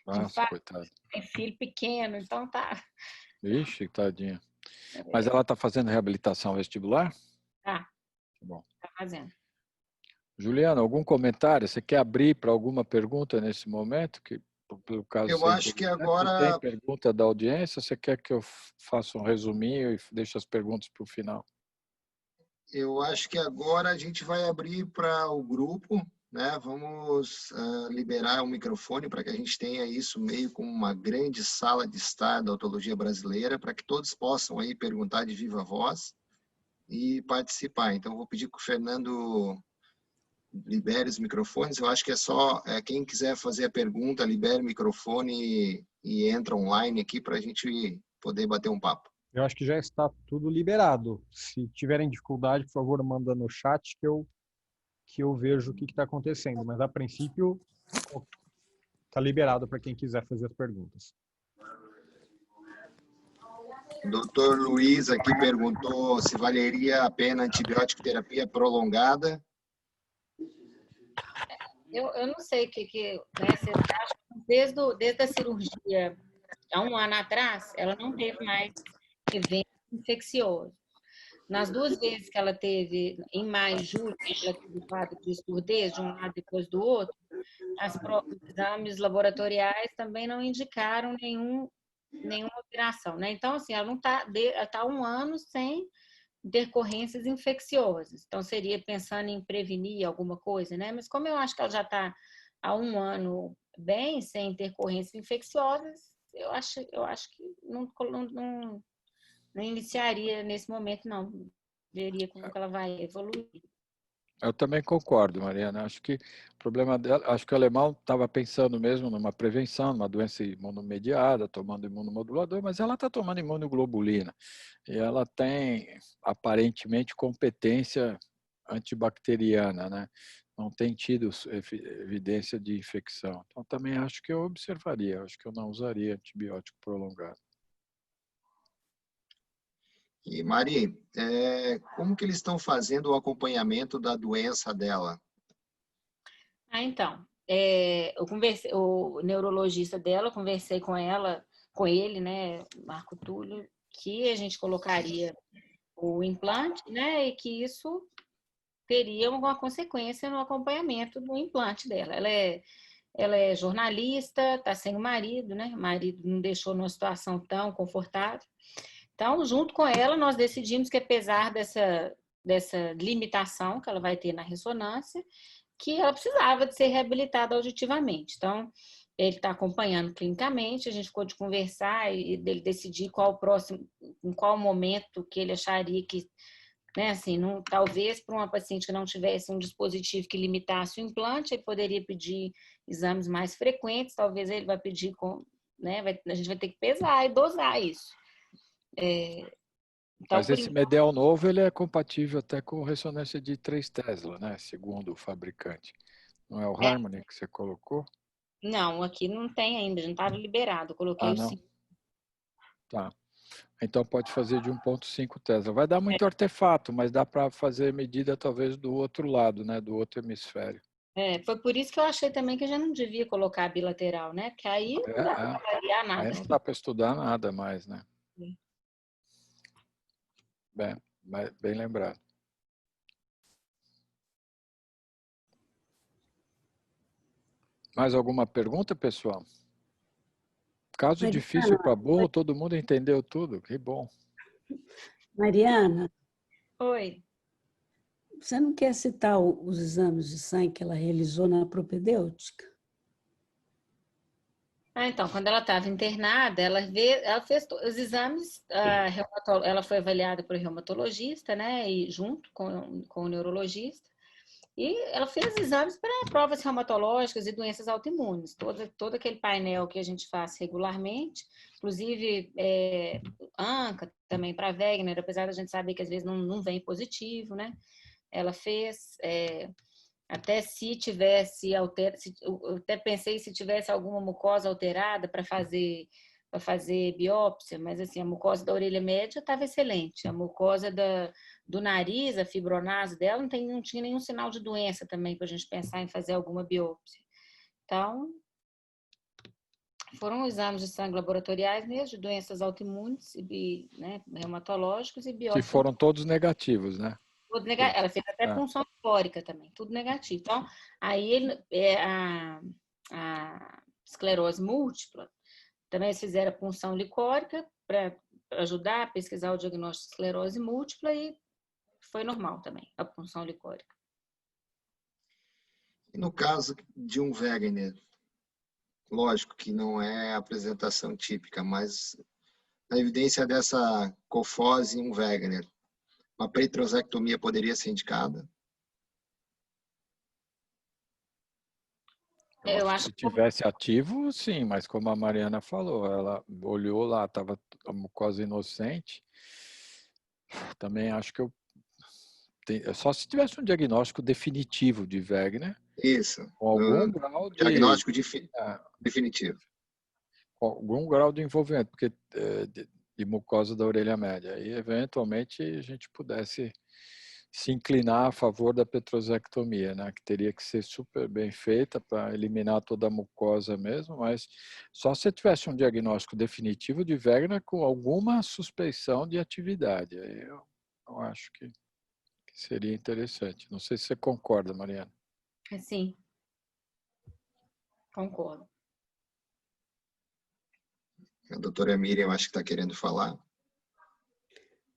Nossa, coitada. Tem filho pequeno, então tá... Ixi, tadinha. Mas ela está fazendo reabilitação vestibular? Tá. Bom. Tá fazendo. Juliana, algum comentário? Você quer abrir para alguma pergunta nesse momento? Que, pelo caso, eu acho que agora... Tem pergunta da audiência? Você quer que eu faça um resuminho e deixe as perguntas para o final? Eu acho que agora a gente vai abrir para o grupo, né? Vamos liberar o microfone para que a gente tenha isso meio como uma grande sala de estar da odontologia brasileira, para que todos possam aí perguntar de viva voz e participar. Então, vou pedir que o Fernando libere os microfones. Eu acho que é só quem quiser fazer a pergunta, libere o microfone e entra online aqui para a gente poder bater um papo. Eu acho que já está tudo liberado. Se tiverem dificuldade, por favor, manda no chat que eu vejo o que está acontecendo. Mas, a princípio, está liberado para quem quiser fazer as perguntas. O doutor Luiz aqui perguntou se valeria a pena antibiótico terapia prolongada. Eu não sei o que né, você acha que desde a cirurgia, há 1 ano atrás, ela não teve mais evento infeccioso. nas 2 vezes que ela teve, em maio e julho, ela teve um quadro de surdez de um lado depois do outro, os exames laboratoriais também não indicaram nenhuma alteração, né? Então, assim, ela não ela tá 1 ano sem intercorrências infecciosas. Então, seria pensando em prevenir alguma coisa, né? Mas como eu acho que ela já está há 1 ano bem, sem intercorrências infecciosas, eu acho que não iniciaria nesse momento, não. Veria como que ela vai evoluir. Eu também concordo, Mariana. Acho que o problema dela, acho que o alemão estava pensando mesmo numa prevenção, numa doença imunomediada, tomando imunomodulador, mas ela está tomando imunoglobulina e ela tem aparentemente competência antibacteriana, né? Não tem tido evidência de infecção. Então também acho que eu observaria, acho que eu não usaria antibiótico prolongado. E, Mari, como que eles estão fazendo o acompanhamento da doença dela? Então, o neurologista dela, eu conversei com ele, né, Marco Túlio, que a gente colocaria o implante, né, e que isso teria alguma consequência no acompanhamento do implante dela. Ela é jornalista, está sem o marido, né, o marido não deixou numa situação tão confortável. Então, junto com ela, nós decidimos que, apesar dessa limitação que ela vai ter na ressonância, que ela precisava de ser reabilitada auditivamente. Então, ele está acompanhando clinicamente, a gente ficou de conversar e dele decidir em qual momento que ele acharia que, né, assim, talvez para uma paciente que não tivesse um dispositivo que limitasse o implante, ele poderia pedir exames mais frequentes, talvez ele vai pedir, né, a gente vai ter que pesar e dosar isso. Então, mas esse Medel novo, ele é compatível até com ressonância de 3 Tesla, né? Segundo o fabricante. Não é o Harmony que você colocou? Não, aqui não tem ainda, não estava liberado. Eu coloquei o 5. Tá. Então pode fazer de 1,5 Tesla. Vai dar muito artefato, mas dá para fazer medida talvez do outro lado, né? Do outro hemisfério. Foi por isso que eu achei também que a gente não devia colocar bilateral, né? Porque aí não dá para avaliar nada. Aí não dá para estudar nada mais, né? Bem lembrado. Mais alguma pergunta, pessoal? Caso Mariana, difícil para burro, todo mundo entendeu tudo. Que bom. Mariana. Oi. Você não quer citar os exames de sangue que ela realizou na propedêutica? Então, quando ela estava internada, ela fez os exames, ela foi avaliada por reumatologista, né, e junto com o neurologista, e ela fez exames para provas reumatológicas e doenças autoimunes, todo aquele painel que a gente faz regularmente, inclusive ANCA também para Wegener, apesar da gente saber que às vezes não vem positivo, né, ela fez... Até se tivesse eu até pensei se tivesse alguma mucosa alterada para fazer biópsia, mas assim, a mucosa da orelha média estava excelente. A mucosa do nariz, a fibronase dela, não tinha nenhum sinal de doença também para a gente pensar em fazer alguma biópsia. Então, foram exames de sangue laboratoriais mesmo, de doenças autoimunes, né, reumatológicos e biópsia. Que foram todos negativos, né? Ela fez até punção licórica também, tudo negativo. Então, aí a esclerose múltipla, também eles fizeram a punção licórica para ajudar a pesquisar o diagnóstico de esclerose múltipla e foi normal também, a punção licórica. E no caso de um Wegener, lógico que não é a apresentação típica, mas a evidência dessa cofose em um Wegener, uma peritronectomia poderia ser indicada? Eu acho que se tivesse ativo, sim, mas como a Mariana falou, ela olhou lá, estava a mucosa inocente. Também acho que só se tivesse um diagnóstico definitivo de Wegener. Isso. Com algum grau de diagnóstico definitivo. Com algum grau de envolvimento, porque de mucosa da orelha média. E eventualmente a gente pudesse se inclinar a favor da petrosectomia, né? Que teria que ser super bem feita para eliminar toda a mucosa mesmo, mas só se tivesse um diagnóstico definitivo de Wegener com alguma suspeição de atividade. Aí eu acho que seria interessante. Não sei se você concorda, Mariana. Sim, concordo. A doutora Miriam, acho que está querendo falar.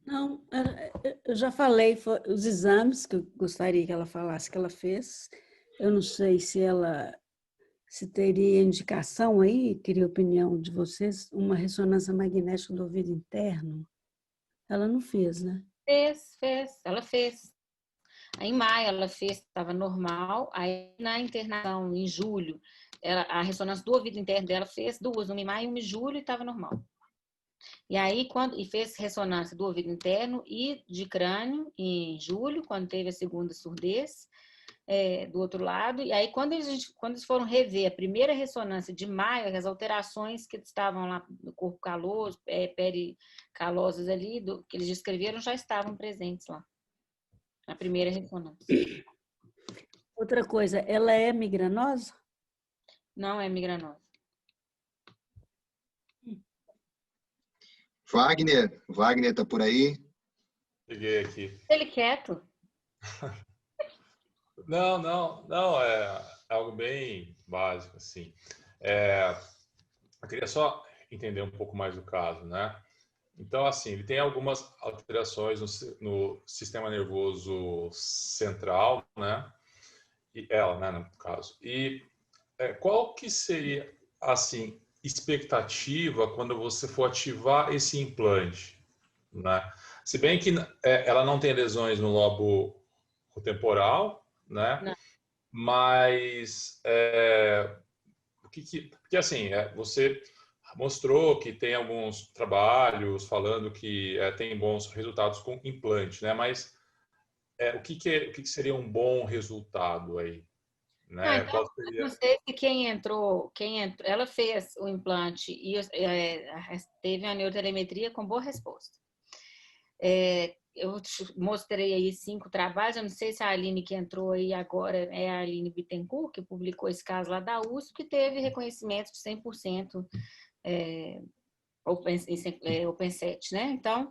Não, eu já falei, os exames que eu gostaria que ela falasse que ela fez. Eu não sei se teria indicação aí, queria a opinião de vocês, uma ressonância magnética do ouvido interno. Ela não fez, né? Fez, ela fez. Aí, em maio ela fez, estava normal. Aí na internação, em julho, a ressonância do ouvido interno dela fez 2, uma em maio e uma em julho, e estava normal. E aí, fez ressonância do ouvido interno e de crânio em julho, quando teve a segunda surdez, do outro lado. E aí, quando eles foram rever a primeira ressonância de maio, as alterações que estavam lá no corpo caloso, pericalosas ali, que eles descreveram, já estavam presentes lá, na primeira ressonância. Outra coisa, ela é migranosa? Não é migranosa. Wagner está por aí? Cheguei aqui. Ele quieto. Não, é algo bem básico, assim. Eu queria só entender um pouco mais do caso, né? Então, assim, ele tem algumas alterações no sistema nervoso central, né? E ela, né, no caso. E qual que seria, assim, expectativa quando você for ativar esse implante, né? Se bem que ela não tem lesões no lobo temporal, né? Não. Mas porque assim, você mostrou que tem alguns trabalhos falando que tem bons resultados com implante, né? Mas o que seria um bom resultado aí, né? Então, eu não sei se quem entrou, ela fez o implante e teve a neurotelemetria com boa resposta. Eu mostrei aí 5 trabalhos, eu não sei se a Aline que entrou aí agora é a Aline Bittencourt, que publicou esse caso lá da USP, que teve reconhecimento de 100% OpenSet, né? Então,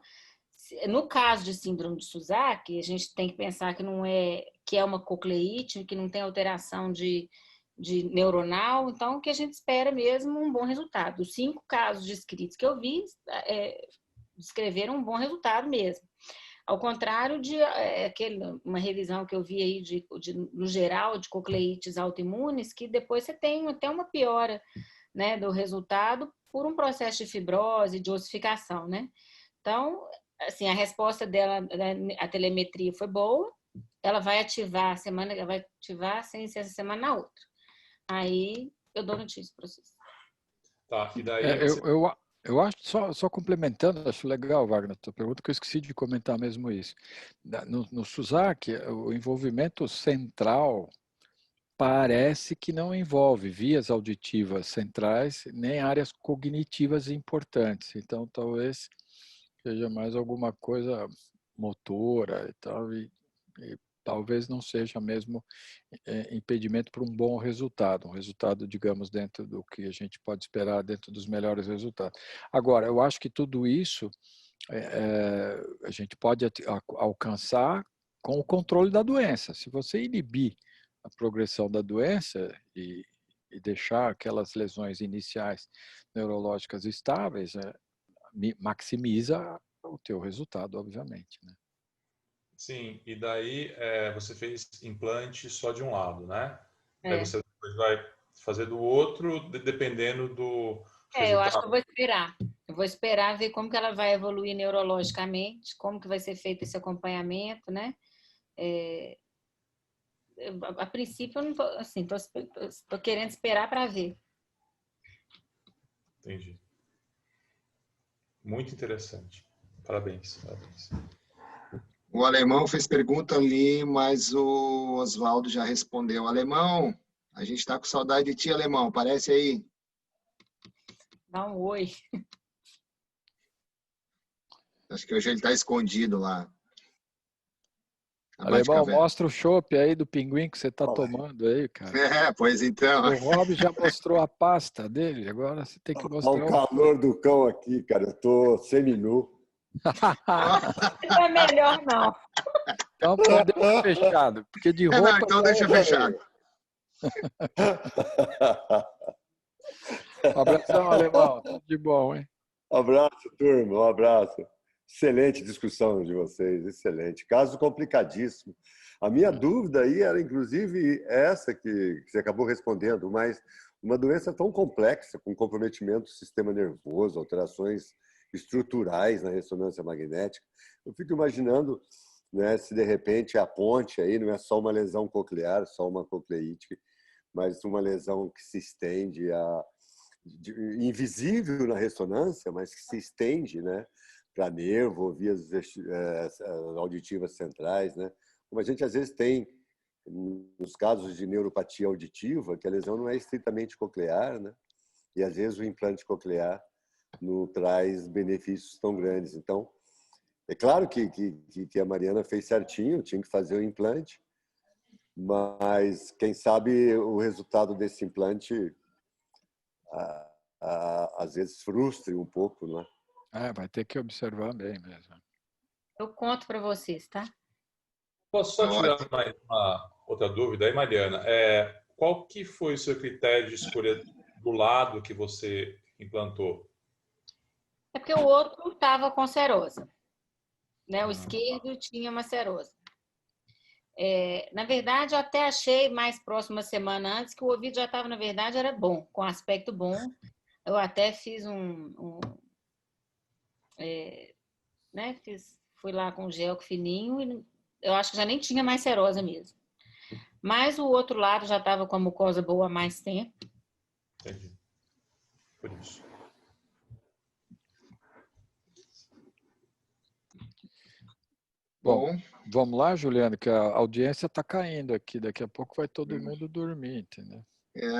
no caso de síndrome de Suzaki, a gente tem que pensar que é uma cocleite, que não tem alteração de neuronal, então o que a gente espera mesmo um bom resultado. Os 5 casos descritos que eu vi descreveram um bom resultado mesmo. Ao contrário de uma revisão que eu vi aí no geral de cocleites autoimunes, que depois você tem até uma piora, né, do resultado por um processo de fibrose, de ossificação, né? Então, assim, a resposta dela, a telemetria foi boa, ela vai ativar sem ser essa semana na outra. Aí eu dou notícia para vocês. Tá, e daí eu acho, só complementando, acho legal, Wagner, a tua pergunta, que eu esqueci de comentar mesmo isso. No Suzaki, o envolvimento central parece que não envolve vias auditivas centrais nem áreas cognitivas importantes. Então, talvez seja mais alguma coisa motora e tal, e talvez não seja mesmo impedimento para um bom resultado, um resultado, digamos, dentro do que a gente pode esperar, dentro dos melhores resultados. Agora, eu acho que tudo isso a gente pode alcançar com o controle da doença. Se você inibir a progressão da doença e deixar aquelas lesões iniciais neurológicas estáveis, maximiza o teu resultado, obviamente, né? Sim, e daí você fez implante só de um lado, né? Daí você depois vai fazer do outro, dependendo do resultado. Eu acho que eu vou esperar. Eu vou esperar ver como que ela vai evoluir neurologicamente, como que vai ser feito esse acompanhamento, né? A princípio, eu não tô, assim, tô querendo esperar para ver. Entendi. Muito interessante. Parabéns. O Alemão fez pergunta ali, mas o Oswaldo já respondeu. Alemão, a gente está com saudade de ti, Alemão. Aparece aí. Dá um oi. Acho que hoje ele está escondido lá. Alemão, mostra o chopp aí do pinguim que você está tomando aí, cara. Pois então. O Rob já mostrou a pasta dele, agora você tem que mostrar. Olha o calor do cão aqui, cara. Eu estou semi-nu. Não é melhor, não. Então, podemos fechado, porque de roupa... Não, então deixa fechado. Um abração, Alemão. Tudo de bom, hein? Abraço, turma. Um abraço. Excelente discussão de vocês, excelente. Caso complicadíssimo. A minha dúvida aí era, inclusive, essa que você acabou respondendo, mas uma doença tão complexa, com comprometimento do sistema nervoso, alterações estruturais na ressonância magnética. Eu fico imaginando, né, se de repente a ponte aí não é só uma lesão coclear, só uma cocleite, mas uma lesão que se estende invisível na ressonância, mas que se estende, né, para nervo, vias auditivas centrais, né? Como a gente às vezes tem nos casos de neuropatia auditiva, que a lesão não é estritamente coclear, né? E às vezes o implante coclear não traz benefícios tão grandes. Então, é claro que a Mariana fez certinho, tinha que fazer o implante, mas quem sabe o resultado desse implante às vezes frustre um pouco, não é? Vai ter que observar bem mesmo. Eu conto para vocês, tá? Posso só tirar mais uma outra dúvida aí, Mariana? Qual que foi o seu critério de escolha do lado que você implantou? É porque o outro estava com serosa, né? O esquerdo tinha uma serosa. Na verdade, eu até achei mais próximo uma semana antes que o ouvido já estava, na verdade, era bom, com aspecto bom. Eu até fiz né? Fui lá com gel fininho e eu acho que já nem tinha mais serosa mesmo. Mas o outro lado já estava com a mucosa boa há mais tempo. Entendi. Por isso. Bom, vamos lá, Juliano, que a audiência está caindo aqui. Daqui a pouco vai todo mundo dormir, entendeu?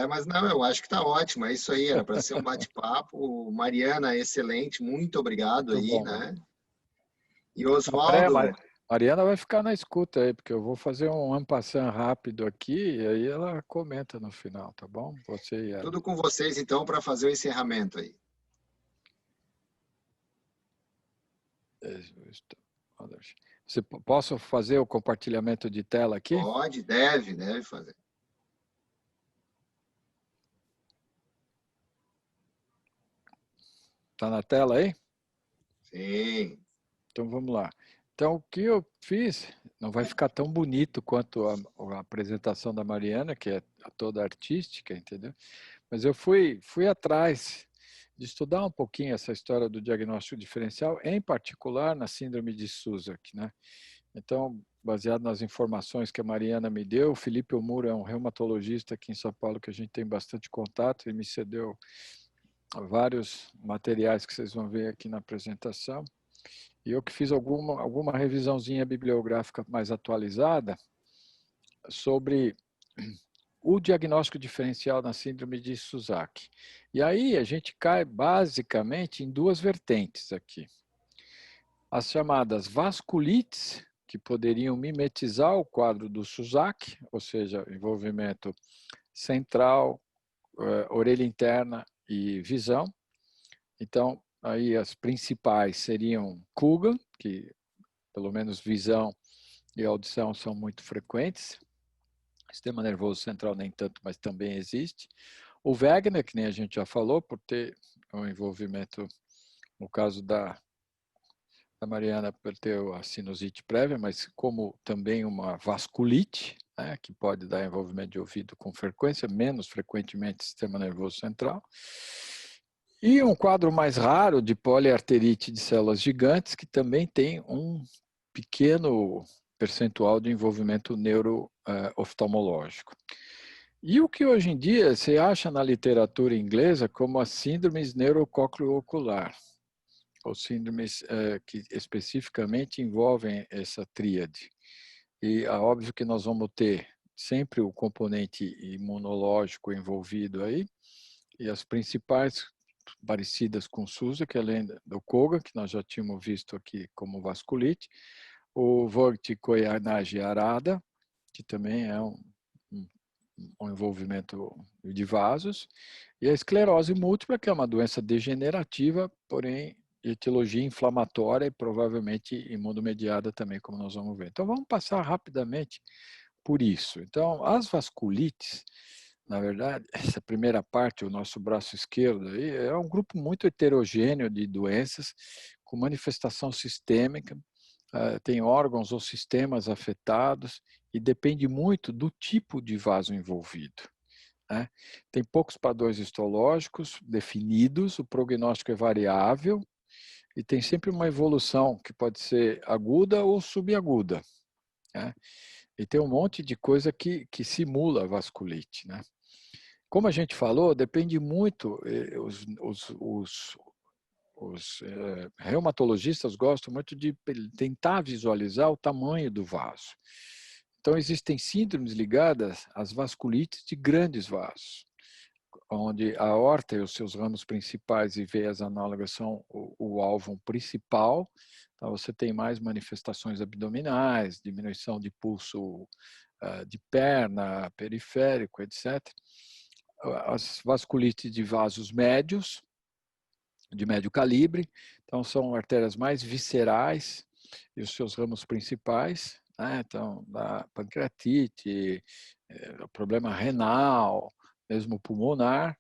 Mas não, eu acho que está ótimo. É isso aí, era para ser um bate-papo. Mariana, excelente, muito obrigado Muito aí, bom, né? E Oswaldo... Mariana vai ficar na escuta aí, porque eu vou fazer um en passant rápido aqui e aí ela comenta no final, tá bom? Você e ela. Tudo com vocês, então, para fazer o encerramento aí. Posso fazer o compartilhamento de tela aqui? Pode, deve fazer. Tá na tela aí? Sim. Então vamos lá. Então o que eu fiz não vai ficar tão bonito quanto a apresentação da Mariana, que é toda artística, entendeu? Mas eu fui atrás de estudar um pouquinho essa história do diagnóstico diferencial, em particular na síndrome de Susak, né? Então, baseado nas informações que a Mariana me deu, o Felipe Omuro é um reumatologista aqui em São Paulo que a gente tem bastante contato, ele me cedeu vários materiais que vocês vão ver aqui na apresentação. E eu que fiz alguma revisãozinha bibliográfica mais atualizada sobre o diagnóstico diferencial na síndrome de Susak. E aí a gente cai basicamente em duas vertentes aqui. As chamadas vasculites, que poderiam mimetizar o quadro do Susak, ou seja, envolvimento central, orelha interna e visão. Então, aí as principais seriam Coogan, que pelo menos visão e audição são muito frequentes. Sistema nervoso central nem tanto, mas também existe. O Wegener, que nem a gente já falou, por ter um envolvimento, no caso da Mariana, por ter a sinusite prévia, mas como também uma vasculite, né, que pode dar envolvimento de ouvido com frequência, menos frequentemente sistema nervoso central. E um quadro mais raro de poliarterite de células gigantes, que também tem um pequeno percentual de envolvimento neuro-oftalmológico. E o que hoje em dia se acha na literatura inglesa como as síndromes neurocócleo-ocular, ou síndromes que especificamente envolvem essa tríade. E é óbvio que nós vamos ter sempre o componente imunológico envolvido aí, e as principais parecidas com SUSA, que além do Koga, que nós já tínhamos visto aqui como vasculite, o Vogt-Koyanagi Arada, que também é um envolvimento de vasos, e a esclerose múltipla, que é uma doença degenerativa, porém etiologia inflamatória e provavelmente imunomediada também, como nós vamos ver. Então, vamos passar rapidamente por isso. Então, as vasculites, na verdade, essa primeira parte, o nosso braço esquerdo, aí, é um grupo muito heterogêneo de doenças com manifestação sistêmica, tem órgãos ou sistemas afetados e depende muito do tipo de vaso envolvido. Né? Tem poucos padrões histológicos definidos, o prognóstico é variável e tem sempre uma evolução que pode ser aguda ou subaguda. Né? E tem um monte de coisa que simula a vasculite. Né? Como a gente falou, depende muito, os reumatologistas gostam muito de tentar visualizar o tamanho do vaso. Então, existem síndromes ligadas às vasculites de grandes vasos, onde a aorta e os seus ramos principais e veias análogas são o alvo principal. Então, você tem mais manifestações abdominais, diminuição de pulso de perna, periférico, etc. As vasculites de vasos médios, de médio calibre, então são artérias mais viscerais e os seus ramos principais, né? Então, da pancreatite, problema renal, mesmo pulmonar.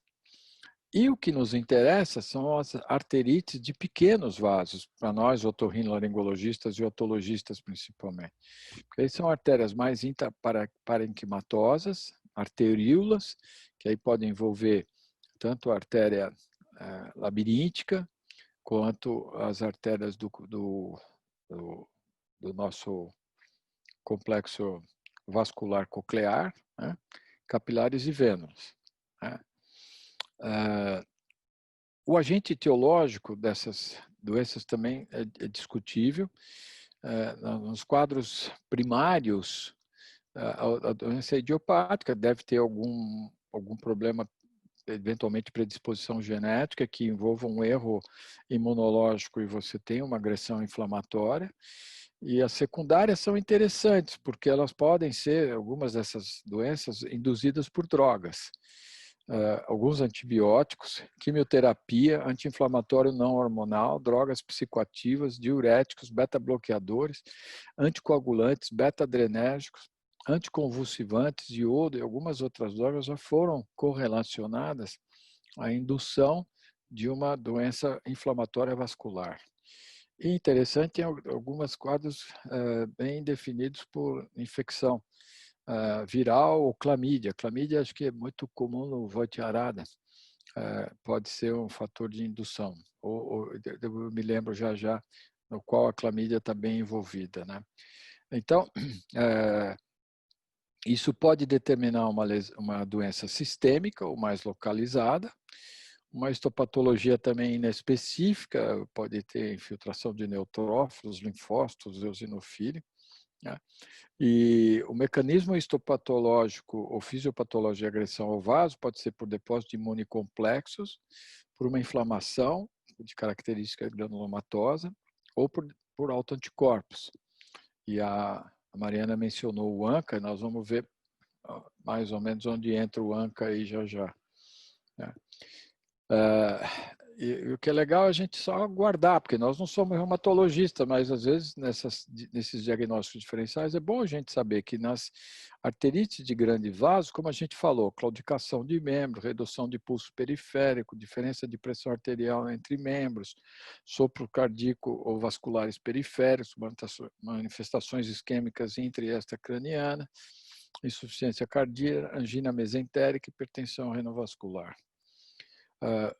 E o que nos interessa são as arterites de pequenos vasos, para nós otorrinolaringologistas e otologistas principalmente. Porque aí são artérias mais intraparenquimatosas, arteríolas, que aí podem envolver tanto a artéria labiríntica, quanto as artérias do nosso complexo vascular coclear, né? Capilares e vênulas. Né? O agente etiológico dessas doenças também é discutível. Nos quadros primários, a doença é idiopática, deve ter algum problema, eventualmente predisposição genética, que envolva um erro imunológico e você tem uma agressão inflamatória. E as secundárias são interessantes, porque elas podem ser, algumas dessas doenças, induzidas por drogas. Alguns antibióticos, quimioterapia, anti-inflamatório não hormonal, drogas psicoativas, diuréticos, beta-bloqueadores, anticoagulantes, beta-adrenérgicos, anticonvulsivantes, iodo e algumas outras drogas já foram correlacionadas à indução de uma doença inflamatória vascular. E interessante, tem alguns quadros bem definidos por infecção viral ou clamídia. Clamídia acho que é muito comum no Voitiarada. Pode ser um fator de indução. Eu me lembro já no qual a clamídia está bem envolvida. Né? Então, isso pode determinar uma doença sistêmica ou mais localizada. Uma histopatologia também inespecífica, pode ter infiltração de neutrófilos, linfócitos, eosinofílios. Né? E o mecanismo histopatológico ou fisiopatológico de agressão ao vaso pode ser por depósito de imunocomplexos, por uma inflamação de característica granulomatosa ou por autoanticorpos. E a Mariana mencionou o ANCA, nós vamos ver mais ou menos onde entra o ANCA aí já. Né? E o que é legal é a gente só guardar, porque nós não somos reumatologistas, mas às vezes nesses diagnósticos diferenciais é bom a gente saber que nas arterites de grande vaso, como a gente falou, claudicação de membro, redução de pulso periférico, diferença de pressão arterial entre membros, sopro cardíaco ou vasculares periféricos, manifestações isquêmicas intra e extracraniana, insuficiência cardíaca, angina mesentérica e hipertensão renovascular.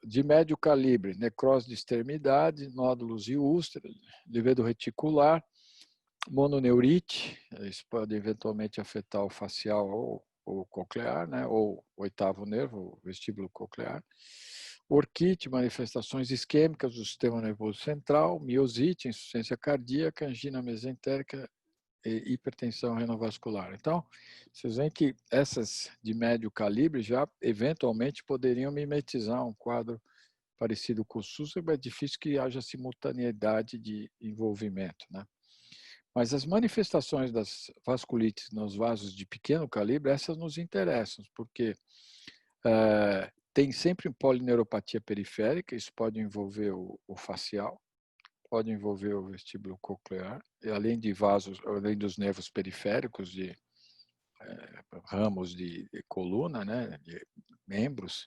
De médio calibre, necrose de extremidade, nódulos e úlceras, levedo reticular, mononeurite, isso pode eventualmente afetar o facial ou o coclear, né, ou o oitavo nervo, o vestíbulo coclear, orquite, manifestações isquêmicas do sistema nervoso central, miosite, insuficiência cardíaca, angina mesentérica e hipertensão renovascular. Então, vocês veem que essas de médio calibre já eventualmente poderiam mimetizar um quadro parecido com o SUS, mas é difícil que haja simultaneidade de envolvimento. Né? Mas as manifestações das vasculites nos vasos de pequeno calibre, essas nos interessam, porque tem sempre polineuropatia periférica, isso pode envolver o facial, pode envolver o vestíbulo coclear, e além de vasos, além dos nervos periféricos, de ramos de coluna, né, de membros,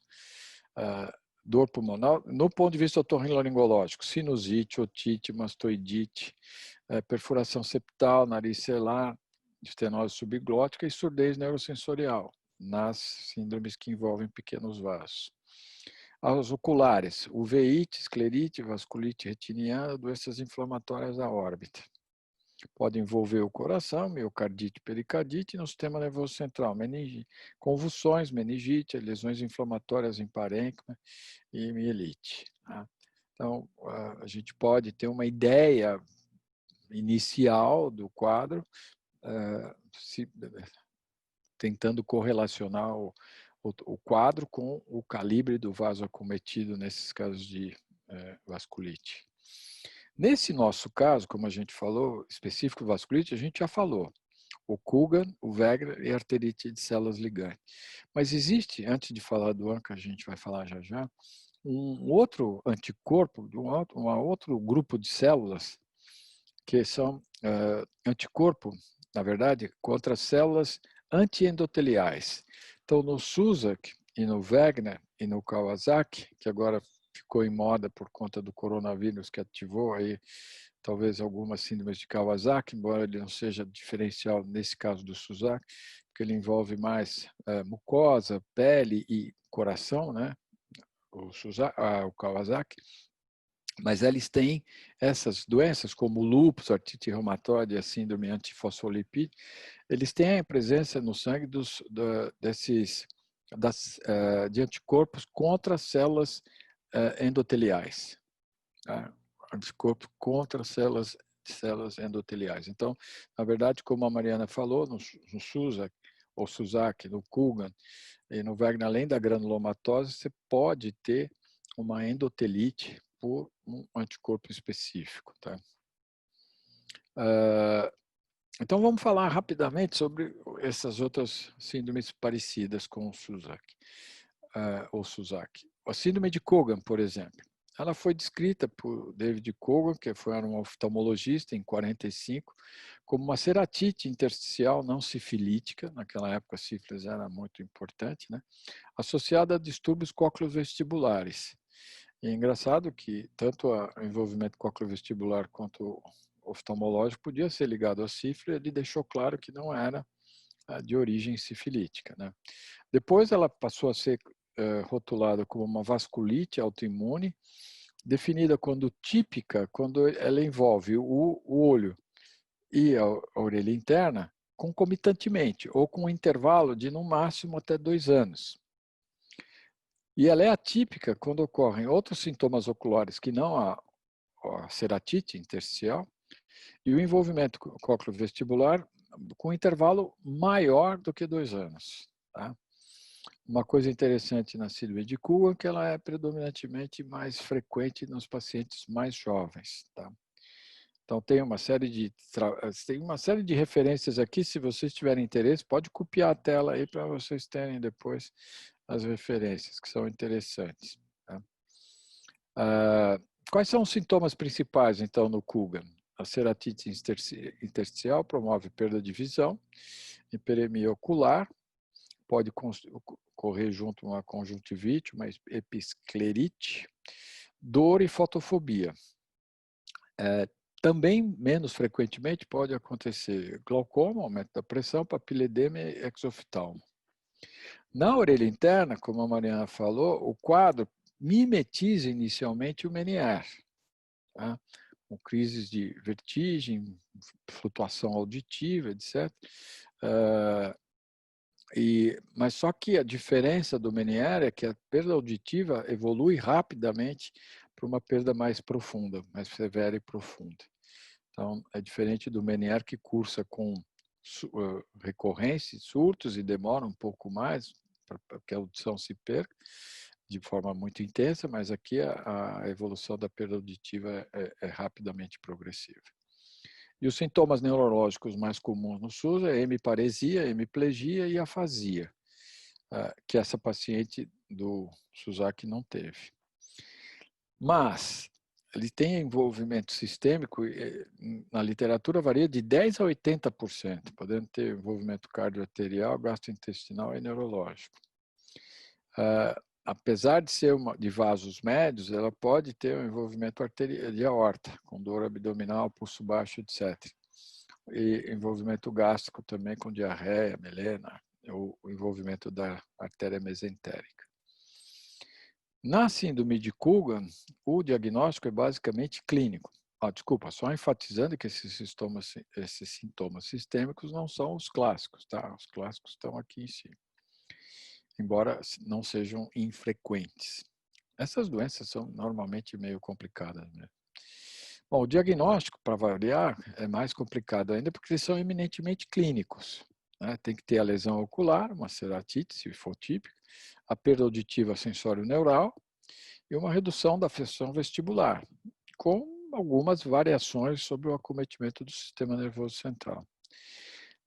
dor pulmonar, no ponto de vista otorrinolaringológico, sinusite, otite, mastoidite, perfuração septal, nariz selar, estenose subglótica e surdez neurosensorial, nas síndromes que envolvem pequenos vasos. As oculares, uveíte, esclerite, vasculite retiniana, doenças inflamatórias da órbita. Pode envolver o coração, miocardite, pericardite, e no sistema nervoso central, convulsões, meningite, lesões inflamatórias em parênquima e mielite. Tá? Então, a gente pode ter uma ideia inicial do quadro, tentando correlacionar o quadro com o calibre do vaso acometido nesses casos de vasculite. Nesse nosso caso, como a gente falou, específico vasculite, a gente já falou. O Coogan, o Wegener e a arterite de células ligantes. Mas existe, antes de falar do ANCA, a gente vai falar já já, um outro anticorpo, um outro grupo de células que são anticorpo, na verdade, contra células antiendoteliais. Então, no Susak e no Wegener e no Kawasaki, que agora ficou em moda por conta do coronavírus que ativou aí talvez algumas síndromes de Kawasaki, embora ele não seja diferencial nesse caso do Susak, porque ele envolve mais mucosa, pele e coração, né? O Kawasaki. Mas eles têm essas doenças, como o lúpus, artrite reumatoide e a síndrome antifosfolipídica, eles têm a presença no sangue de anticorpos contra células endoteliais. Tá? Anticorpos contra células endoteliais. Então, na verdade, como a Mariana falou, no Susak, ou Susak, no Coogan e no Wegener, além da granulomatose, você pode ter uma endotelite por um anticorpo específico. Tá? Então, vamos falar rapidamente sobre essas outras síndromes parecidas com o Susak, ou Susak. A síndrome de Coogan, por exemplo, ela foi descrita por David Coogan, que foi um oftalmologista, em 45, como uma ceratite intersticial não sifilítica, naquela época a sífilis era muito importante, né? Associada a distúrbios cócleo-vestibulares. E é engraçado que tanto o envolvimento cócleo-vestibular quanto o oftalmológico podia ser ligado à sífilis, ele deixou claro que não era de origem sifilítica, né? Depois ela passou a ser rotulada como uma vasculite autoimune, definida quando típica, quando ela envolve o olho e a orelha interna concomitantemente, ou com um intervalo de no máximo até 2 anos. E ela é atípica quando ocorrem outros sintomas oculares que não a ceratite intersticial e o envolvimento cócleo-vestibular com intervalo maior do que 2 anos. Tá? Uma coisa interessante na síndrome de Coogan é que ela é predominantemente mais frequente nos pacientes mais jovens. Tá? Então, tem uma série de referências aqui. Se vocês tiverem interesse, pode copiar a tela aí para vocês terem depois as referências, que são interessantes. Tá? Quais são os sintomas principais, então, no Coogan? A ceratite intersticial promove perda de visão, hiperemia ocular, pode correr junto uma conjuntivite, uma episclerite, dor e fotofobia. Também, menos frequentemente, pode acontecer glaucoma, aumento da pressão, papiledema e exoftalmo. Na orelha interna, como a Mariana falou, o quadro mimetiza inicialmente o Meniere, tá? Com crises de vertigem, flutuação auditiva, etc. Mas só que a diferença do Meniere é que a perda auditiva evolui rapidamente para uma perda mais profunda, mais severa e profunda. Então, é diferente do Meniere, que cursa com recorrência, surtos, e demora um pouco mais para que a audição se perca de forma muito intensa, mas aqui a evolução da perda auditiva é rapidamente progressiva. E os sintomas neurológicos mais comuns no SUS é hemiparesia, hemiplegia e afasia, que essa paciente do Susak não teve. Mas ele tem envolvimento sistêmico, na literatura varia de 10% a 80%, podendo ter envolvimento cardioarterial, gastrointestinal e neurológico. Apesar de ser de vasos médios, ela pode ter um envolvimento de aorta, com dor abdominal, pulso baixo, etc. E envolvimento gástrico também com diarreia, melena, ou o envolvimento da artéria mesentérica. Na síndrome de Coogan, o diagnóstico é basicamente clínico. Desculpa, só enfatizando que esses sintomas sistêmicos não são os clássicos, tá? Os clássicos estão aqui em cima, embora não sejam infrequentes. Essas doenças são normalmente meio complicadas, né? Bom, o diagnóstico, para variar, é mais complicado ainda porque eles são eminentemente clínicos, né? Tem que ter a lesão ocular, uma ceratite, se for típica, a perda auditiva sensório-neural e uma redução da pressão vestibular, com algumas variações sobre o acometimento do sistema nervoso central.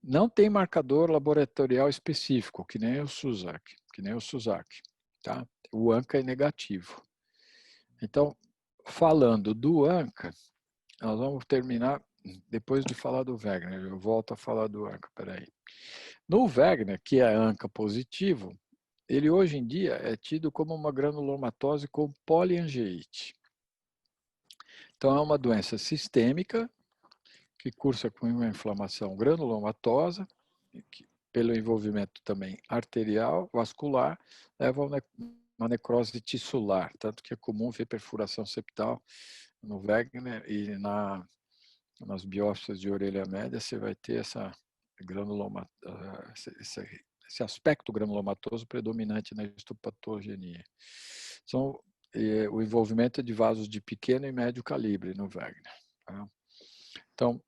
Não tem marcador laboratorial específico, que nem o SUSAC, tá? O ANCA é negativo. Então, falando do ANCA, nós vamos terminar depois de falar do Wegener. Eu volto a falar do ANCA, peraí. No Wegener, que é ANCA positivo, ele hoje em dia é tido como uma granulomatose com poliangeite. Então, é uma doença sistêmica que cursa com uma inflamação granulomatosa, que, pelo envolvimento também arterial, vascular, leva a uma necrose tissular, tanto que é comum ver perfuração septal no Wegener e nas biópsias de orelha média você vai ter esse aspecto granulomatoso predominante na histopatogenia. O envolvimento é de vasos de pequeno e médio calibre no Wegener. Tá? Então,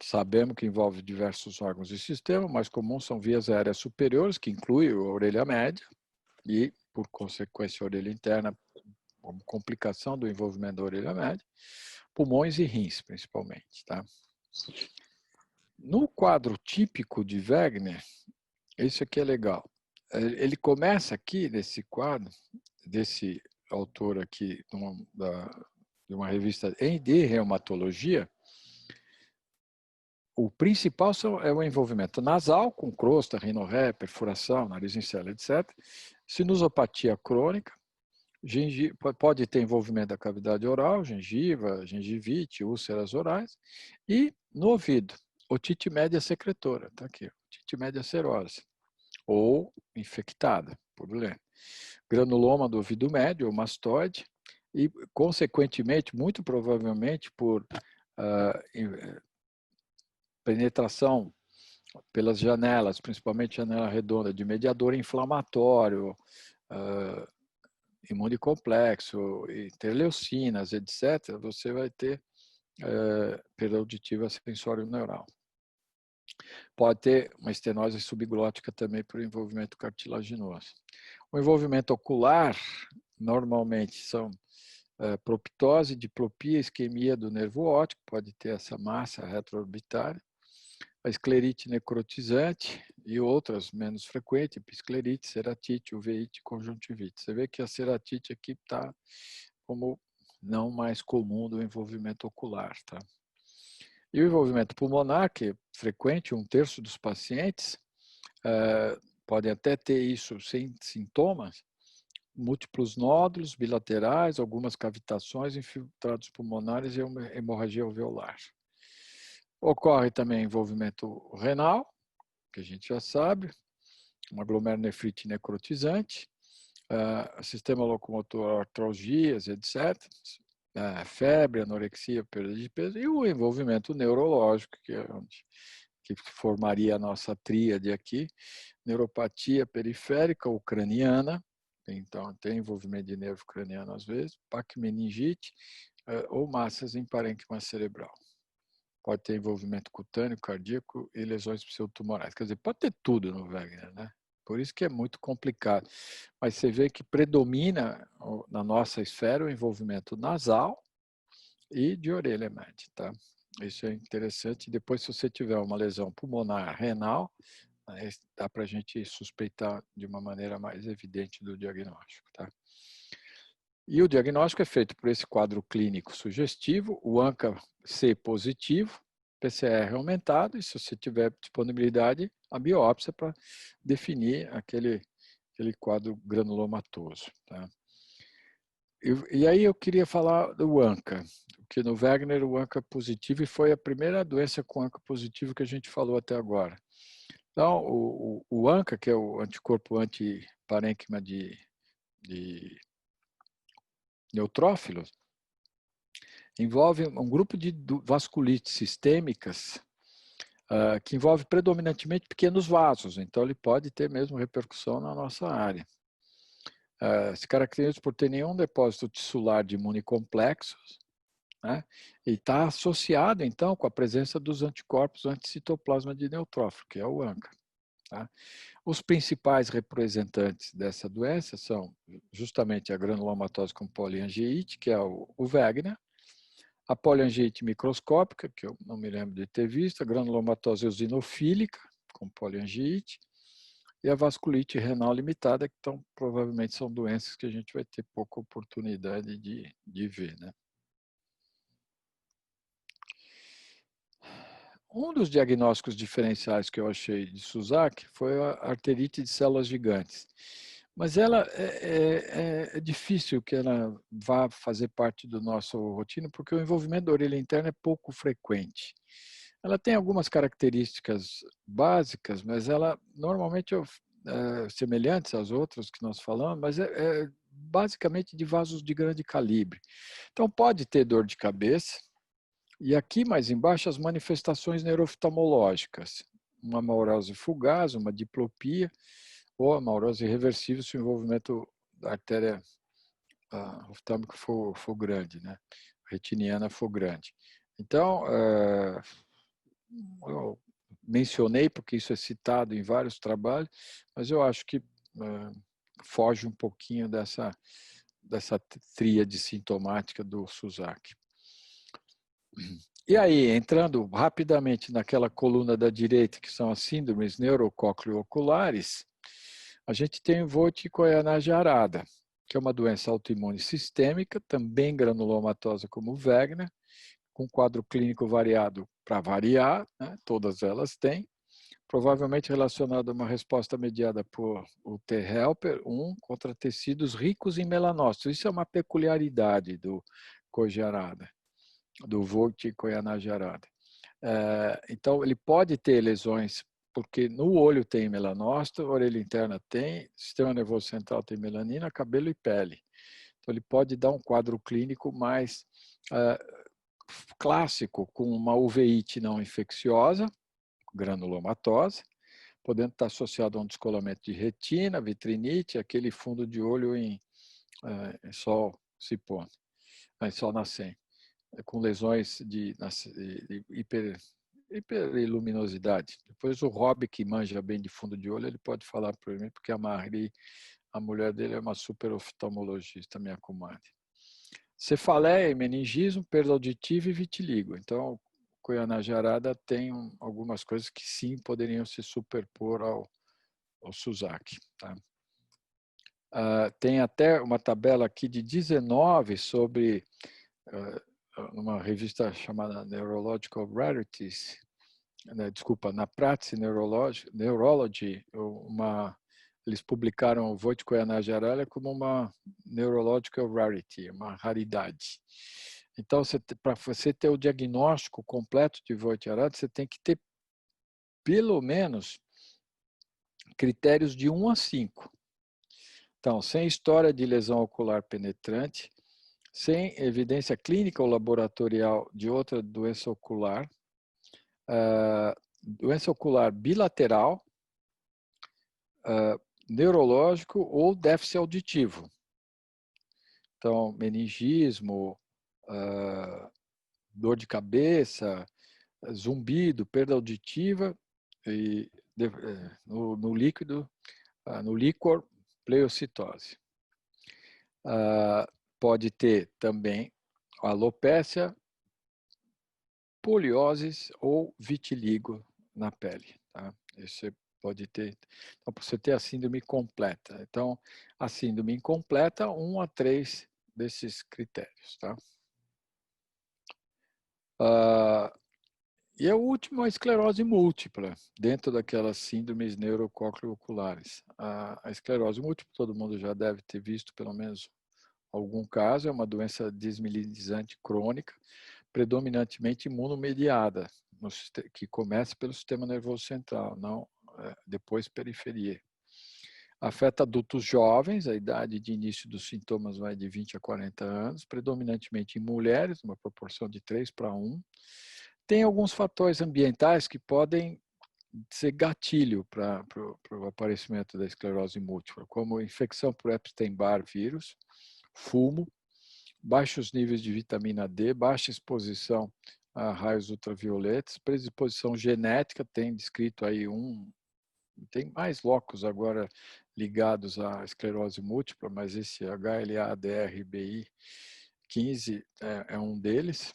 sabemos que envolve diversos órgãos e sistemas, mais comuns são vias aéreas superiores, que inclui a orelha média e, por consequência, a orelha interna, como complicação do envolvimento da orelha média, pulmões e rins, principalmente. Tá? No quadro típico de Wegener, isso aqui é legal. Ele começa aqui, nesse quadro, desse autor aqui, de uma revista de reumatologia. O principal é o envolvimento nasal, com crosta, rinorreia, perfuração, nariz em célula, etc. Sinusopatia crônica, pode ter envolvimento da cavidade oral, gengiva, gengivite, úlceras orais. E no ouvido, otite média secretora, tá aqui, otite média serosa, ou infectada, purulenta. Granuloma do ouvido médio, ou mastoide, e, consequentemente, muito provavelmente por penetração pelas janelas, principalmente janela redonda, de mediador inflamatório, imunocomplexo, interleucinas, etc., você vai ter perda auditiva sensório-neural. Pode ter uma estenose subglótica também por envolvimento cartilaginoso. O envolvimento ocular, normalmente, são proptose, diplopia, isquemia do nervo óptico, pode ter essa massa retroorbitária, a esclerite necrotizante e outras menos frequentes, episclerite, ceratite, uveíte, conjuntivite. Você vê que a ceratite aqui está como não mais comum do envolvimento ocular, tá? E o envolvimento pulmonar, que é frequente, 1/3 dos pacientes, podem até ter isso sem sintomas, múltiplos nódulos bilaterais, algumas cavitações, infiltrados pulmonares e uma hemorragia alveolar. Ocorre também envolvimento renal, que a gente já sabe, uma glomerulonefrite necrotizante, sistema locomotor, artralgias, etc., febre, anorexia, perda de peso, e o envolvimento neurológico, que formaria a nossa tríade aqui, neuropatia periférica ou craniana, então tem envolvimento de nervo craniano às vezes, pacmeningite ou massas em parênquima cerebral. Pode ter envolvimento cutâneo, cardíaco e lesões pseudotumorais. Quer dizer, pode ter tudo no Wegener, né? Por isso que é muito complicado. Mas você vê que predomina na nossa esfera o envolvimento nasal e de orelha média, tá? Isso é interessante. Depois, se você tiver uma lesão pulmonar renal, aí dá para a gente suspeitar de uma maneira mais evidente do diagnóstico, tá? E o diagnóstico é feito por esse quadro clínico sugestivo, o ANCA-C positivo, PCR aumentado, e se você tiver disponibilidade, a biópsia para definir aquele quadro granulomatoso. Tá? E aí eu queria falar do ANCA, que no Wegener o ANCA positivo e foi a primeira doença com ANCA positivo que a gente falou até agora. Então, o ANCA, que é o anticorpo antiparênquima de neutrófilos, envolve um grupo de vasculites sistêmicas que envolve predominantemente pequenos vasos, então ele pode ter mesmo repercussão na nossa área. Se caracteriza por ter nenhum depósito tissular de imunocomplexos, né? E está associado, então, com a presença dos anticorpos anticitoplasma de neutrófilo, que é o ANCA. Tá? Os principais representantes dessa doença são justamente a granulomatose com poliangiite, que é o Wegener, a poliangiite microscópica, que eu não me lembro de ter visto, a granulomatose eosinofílica, com poliangiite, e a vasculite renal limitada, que então, provavelmente são doenças que a gente vai ter pouca oportunidade de ver. Né? Um dos diagnósticos diferenciais que eu achei de Susak foi a arterite de células gigantes. Mas ela é difícil que ela vá fazer parte do nosso rotina, porque o envolvimento da orelha interna é pouco frequente. Ela tem algumas características básicas, mas ela normalmente semelhantes às outras que nós falamos, mas é basicamente de vasos de grande calibre. Então pode ter dor de cabeça, e aqui mais embaixo as manifestações neuroftalmológicas, uma amaurose fugaz, uma diplopia, ou amaurose irreversível se o envolvimento da artéria oftálmica for grande, né? Retiniana for grande. Então, eu mencionei porque isso é citado em vários trabalhos, mas eu acho que foge um pouquinho dessa tríade sintomática do Susak. E aí, entrando rapidamente naquela coluna da direita, que são as síndromes neurocócleo-oculares, a gente tem o Vogt-Koyanagi-Arada, que é uma doença autoimune sistêmica, também granulomatosa como o Wegener, com quadro clínico variado para variar, né? Todas elas têm, provavelmente relacionado a uma resposta mediada por o T-helper 1 contra tecidos ricos em melanócitos. Isso é uma peculiaridade do Koyanagi-Arada, do Vogt-Koyanagi-Arada. Então, ele pode ter lesões, porque no olho tem melanócito, a orelha interna tem, sistema nervoso central tem melanina, cabelo e pele. Então, ele pode dar um quadro clínico mais clássico, com uma uveíte não infecciosa, granulomatose, podendo estar associado a um descolamento de retina, vitrinite, aquele fundo de olho em sol cipone, em sol nascente, com lesões de hiperluminosidade. Depois o Rob, que manja bem de fundo de olho, ele pode falar para mim, porque a Marie, a mulher dele, é uma super oftalmologista, minha comadre. Cefaleia e meningismo, perda auditiva e vitiligo. Então, o Koyanagi-Arada tem algumas coisas que sim poderiam se superpor ao Susak. Tá? Tem até uma tabela aqui de 19 sobre uma revista chamada Neurological Rarities, desculpa, na Practice Neurology, eles publicaram o Vogt-Koyanagi-Arada como uma Neurological Rarity, uma raridade. Então, para você ter o diagnóstico completo de Vogt-Arada, você tem que ter pelo menos critérios de 1 a 5. Então, sem história de lesão ocular penetrante, sem evidência clínica ou laboratorial de outra doença ocular bilateral, neurológico ou déficit auditivo. Então, meningismo, dor de cabeça, zumbido, perda auditiva e no líquido, no líquor, pleocitose. Pode ter também alopécia, polioses ou vitiligo na pele. Tá? Isso pode ter. Então, para você ter a síndrome completa. Então, a síndrome incompleta, 1 a 3 desses critérios. Tá? E o último, a esclerose múltipla, dentro daquelas síndromes neurocócleo-oculares. A esclerose múltipla, todo mundo já deve ter visto pelo menos algum caso, é uma doença desmielinizante crônica, predominantemente imunomediada, que começa pelo sistema nervoso central, não depois periferia. Afeta adultos jovens, a idade de início dos sintomas vai de 20 a 40 anos, predominantemente em mulheres, uma proporção de 3:1. Tem alguns fatores ambientais que podem ser gatilho para o aparecimento da esclerose múltipla, como infecção por Epstein-Barr vírus, fumo, baixos níveis de vitamina D, baixa exposição a raios ultravioletas, predisposição genética, tem descrito aí tem mais locos agora ligados à esclerose múltipla, mas esse HLA-DRBI15 é um deles.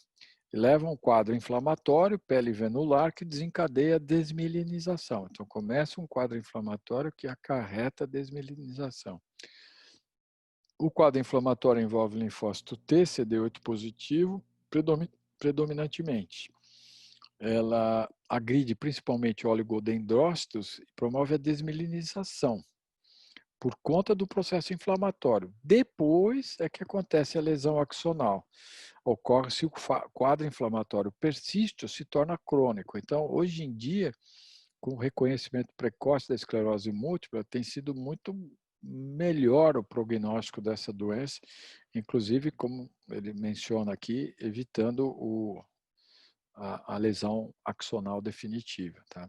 E leva a um quadro inflamatório, pele venular, que desencadeia a desmielinização. Então, começa um quadro inflamatório que acarreta a desmielinização. O quadro inflamatório envolve linfócito T, CD8 positivo, predominantemente. Ela agride principalmente oligodendrócitos e promove a desmielinização por conta do processo inflamatório. Depois é que acontece a lesão axonal. Ocorre se o quadro inflamatório persiste ou se torna crônico. Então, hoje em dia, com o reconhecimento precoce da esclerose múltipla, tem sido muito melhor o prognóstico dessa doença, inclusive, como ele menciona aqui, evitando a lesão axonal definitiva. Tá?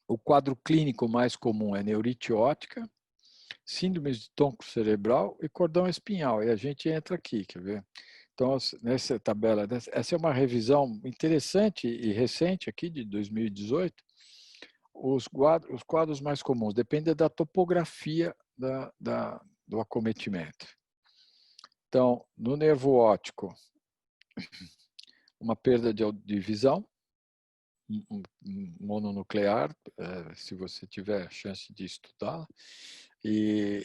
O quadro clínico mais comum é neurite óptica, síndromes de tronco cerebral e cordão espinhal. E a gente entra aqui, quer ver? Então, nessa tabela, essa é uma revisão interessante e recente aqui, de 2018. Os quadros mais comuns dependem da topografia do acometimento. Então, no nervo óptico, uma perda de visão, mononuclear, se você tiver chance de estudá-la, e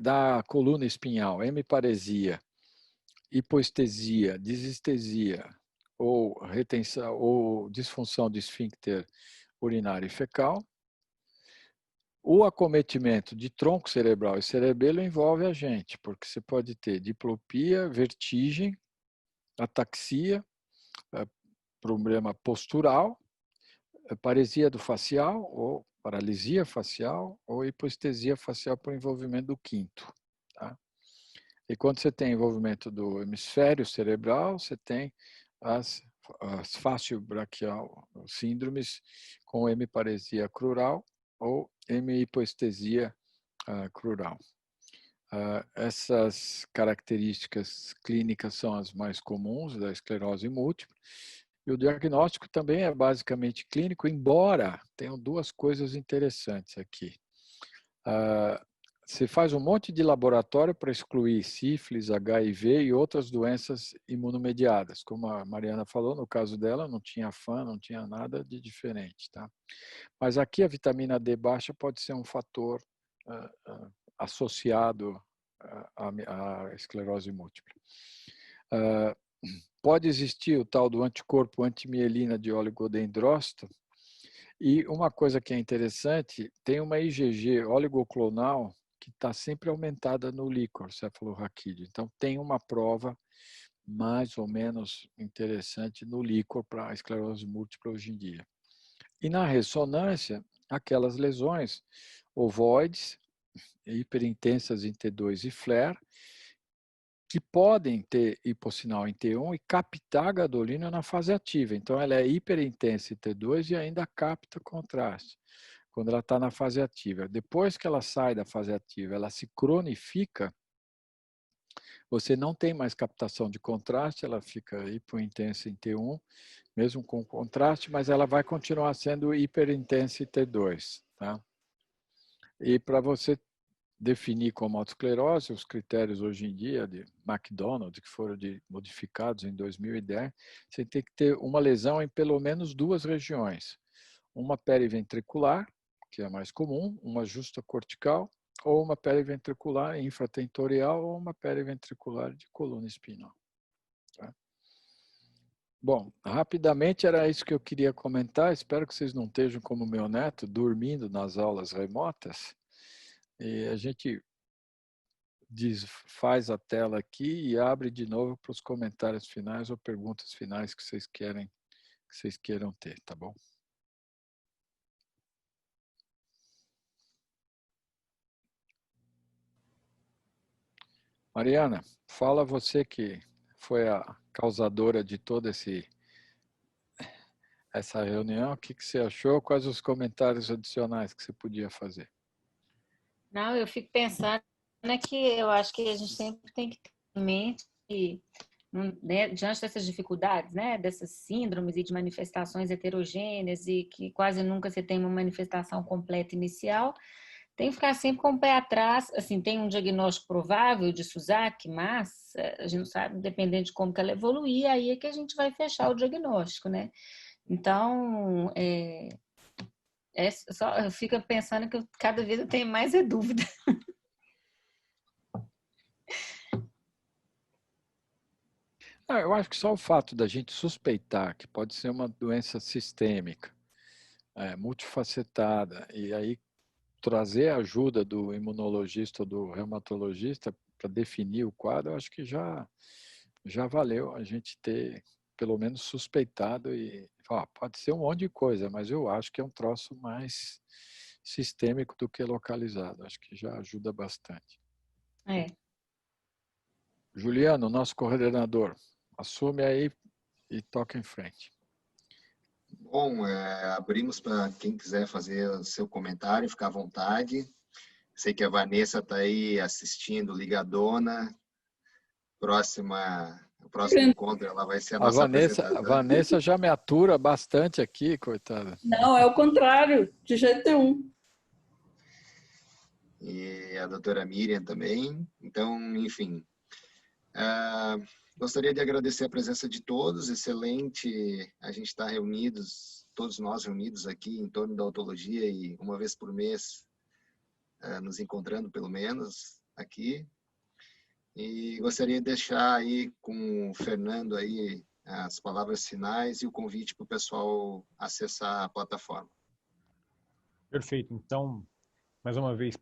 da coluna espinhal, hemiparesia, hipoestesia, disestesia ou retenção ou disfunção do esfíncter urinário e fecal. O acometimento de tronco cerebral e cerebelo envolve a gente, porque você pode ter diplopia, vertigem, ataxia, problema postural, paresia do facial ou paralisia facial ou hipoestesia facial por envolvimento do quinto. Tá? E quando você tem envolvimento do hemisfério cerebral, você tem as fácio-braquial síndromes com hemiparesia crural ou hemihipoestesia crural. Essas características clínicas são as mais comuns da esclerose múltipla. E o diagnóstico também é basicamente clínico, embora tenham duas coisas interessantes aqui. Você faz um monte de laboratório para excluir sífilis, HIV e outras doenças imunomediadas. Como a Mariana falou, no caso dela não tinha FAM, não tinha nada de diferente. Tá? Mas aqui a vitamina D baixa pode ser um fator associado à esclerose múltipla. Pode existir o tal do anticorpo antimielina de oligodendrócito, e uma coisa que é interessante, tem uma IgG oligoclonal que está sempre aumentada no líquor cefalorraquídeo. Então, tem uma prova mais ou menos interessante no líquor para a esclerose múltipla hoje em dia. E na ressonância, aquelas lesões ovoides, hiperintensas em T2 e FLAIR, que podem ter hipossinal em T1 e captar gadolina na fase ativa. Então, ela é hiperintensa em T2 e ainda capta contraste quando ela está na fase ativa. Depois que ela sai da fase ativa, ela se cronifica, você não tem mais captação de contraste, ela fica hipointensa em T1, mesmo com contraste, mas ela vai continuar sendo hiperintensa em T2. Tá? E para você definir como autoesclerose, os critérios hoje em dia de McDonald, que foram modificados em 2010, você tem que ter uma lesão em pelo menos duas regiões. Uma periventricular, que é a mais comum, uma justa cortical ou uma periventricular infratentorial ou uma periventricular de coluna espinal. Tá? Bom, rapidamente era isso que eu queria comentar. Espero que vocês não estejam como meu neto, dormindo nas aulas remotas. E a gente faz a tela aqui e abre de novo para os comentários finais ou perguntas finais que vocês queiram ter, tá bom? Mariana, fala você que foi a causadora de toda essa reunião. O que você achou? Quais os comentários adicionais que você podia fazer? Não, eu fico pensando que eu acho que a gente sempre tem que ter em mente que, né, diante dessas dificuldades, né, dessas síndromes e de manifestações heterogêneas e que quase nunca você tem uma manifestação completa inicial, tem que ficar sempre com o pé atrás. Assim, tem um diagnóstico provável de Suzak, mas a gente não sabe, dependendo de como que ela evoluir, aí é que a gente vai fechar o diagnóstico, né? Então, só fica pensando que cada vez eu tenho mais dúvida. Eu acho que só o fato da gente suspeitar que pode ser uma doença sistêmica, multifacetada, e aí trazer a ajuda do imunologista ou do reumatologista para definir o quadro, eu acho que já valeu a gente ter pelo menos suspeitado e pode ser um monte de coisa, mas eu acho que é um troço mais sistêmico do que localizado. Acho que já ajuda bastante. Juliano, nosso coordenador, assume aí e toca em frente. Bom, abrimos para quem quiser fazer o seu comentário, ficar à vontade. Sei que a Vanessa está aí assistindo, ligadona. O próximo encontro ela vai ser a nossa apresentadora. A Vanessa já me atura bastante aqui, coitada. Não, é o contrário, de jeito nenhum. E a doutora Miriam também. Então, enfim, gostaria de agradecer a presença de todos. Excelente a gente estar reunidos, todos nós reunidos aqui em torno da otologia e uma vez por mês nos encontrando, pelo menos, aqui. E gostaria de deixar aí com o Fernando aí as palavras finais e o convite para o pessoal acessar a plataforma. Perfeito. Então, mais uma vez,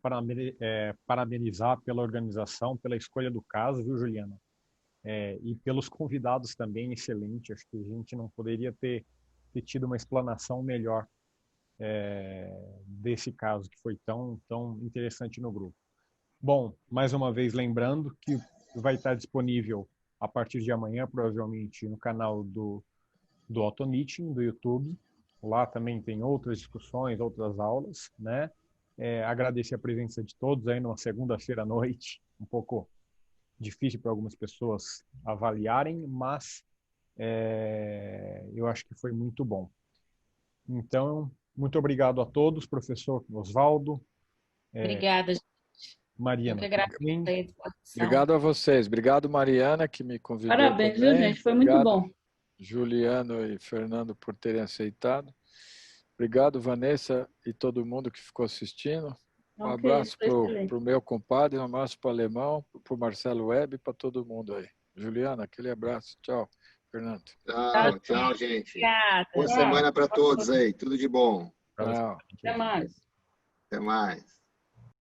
parabenizar pela organização, pela escolha do caso, viu, Juliana? E pelos convidados também, excelente. Acho que a gente não poderia ter tido uma explanação melhor desse caso, que foi tão interessante no grupo. Bom, mais uma vez lembrando que vai estar disponível a partir de amanhã, provavelmente, no canal do AutoMeeting, do YouTube. Lá também tem outras discussões, outras aulas, né? Agradecer a presença de todos aí numa segunda-feira à noite, um pouco difícil para algumas pessoas avaliarem, mas eu acho que foi muito bom. Então, muito obrigado a todos, professor Osvaldo. Obrigada, gente. Mariana. Obrigado a vocês. Obrigado, Mariana, que me convidou. Parabéns, também. Viu, gente? Foi muito bom. Juliano e Fernando por terem aceitado. Vanessa e todo mundo que ficou assistindo. Um abraço para o meu compadre, um abraço para o Alemão, para o Marcelo Web e para todo mundo aí. Juliana, aquele abraço. Tchau, Fernando. Tchau, gente. Obrigada. Boa semana para todos aí. Tudo de bom. Tchau. Até mais. Até mais.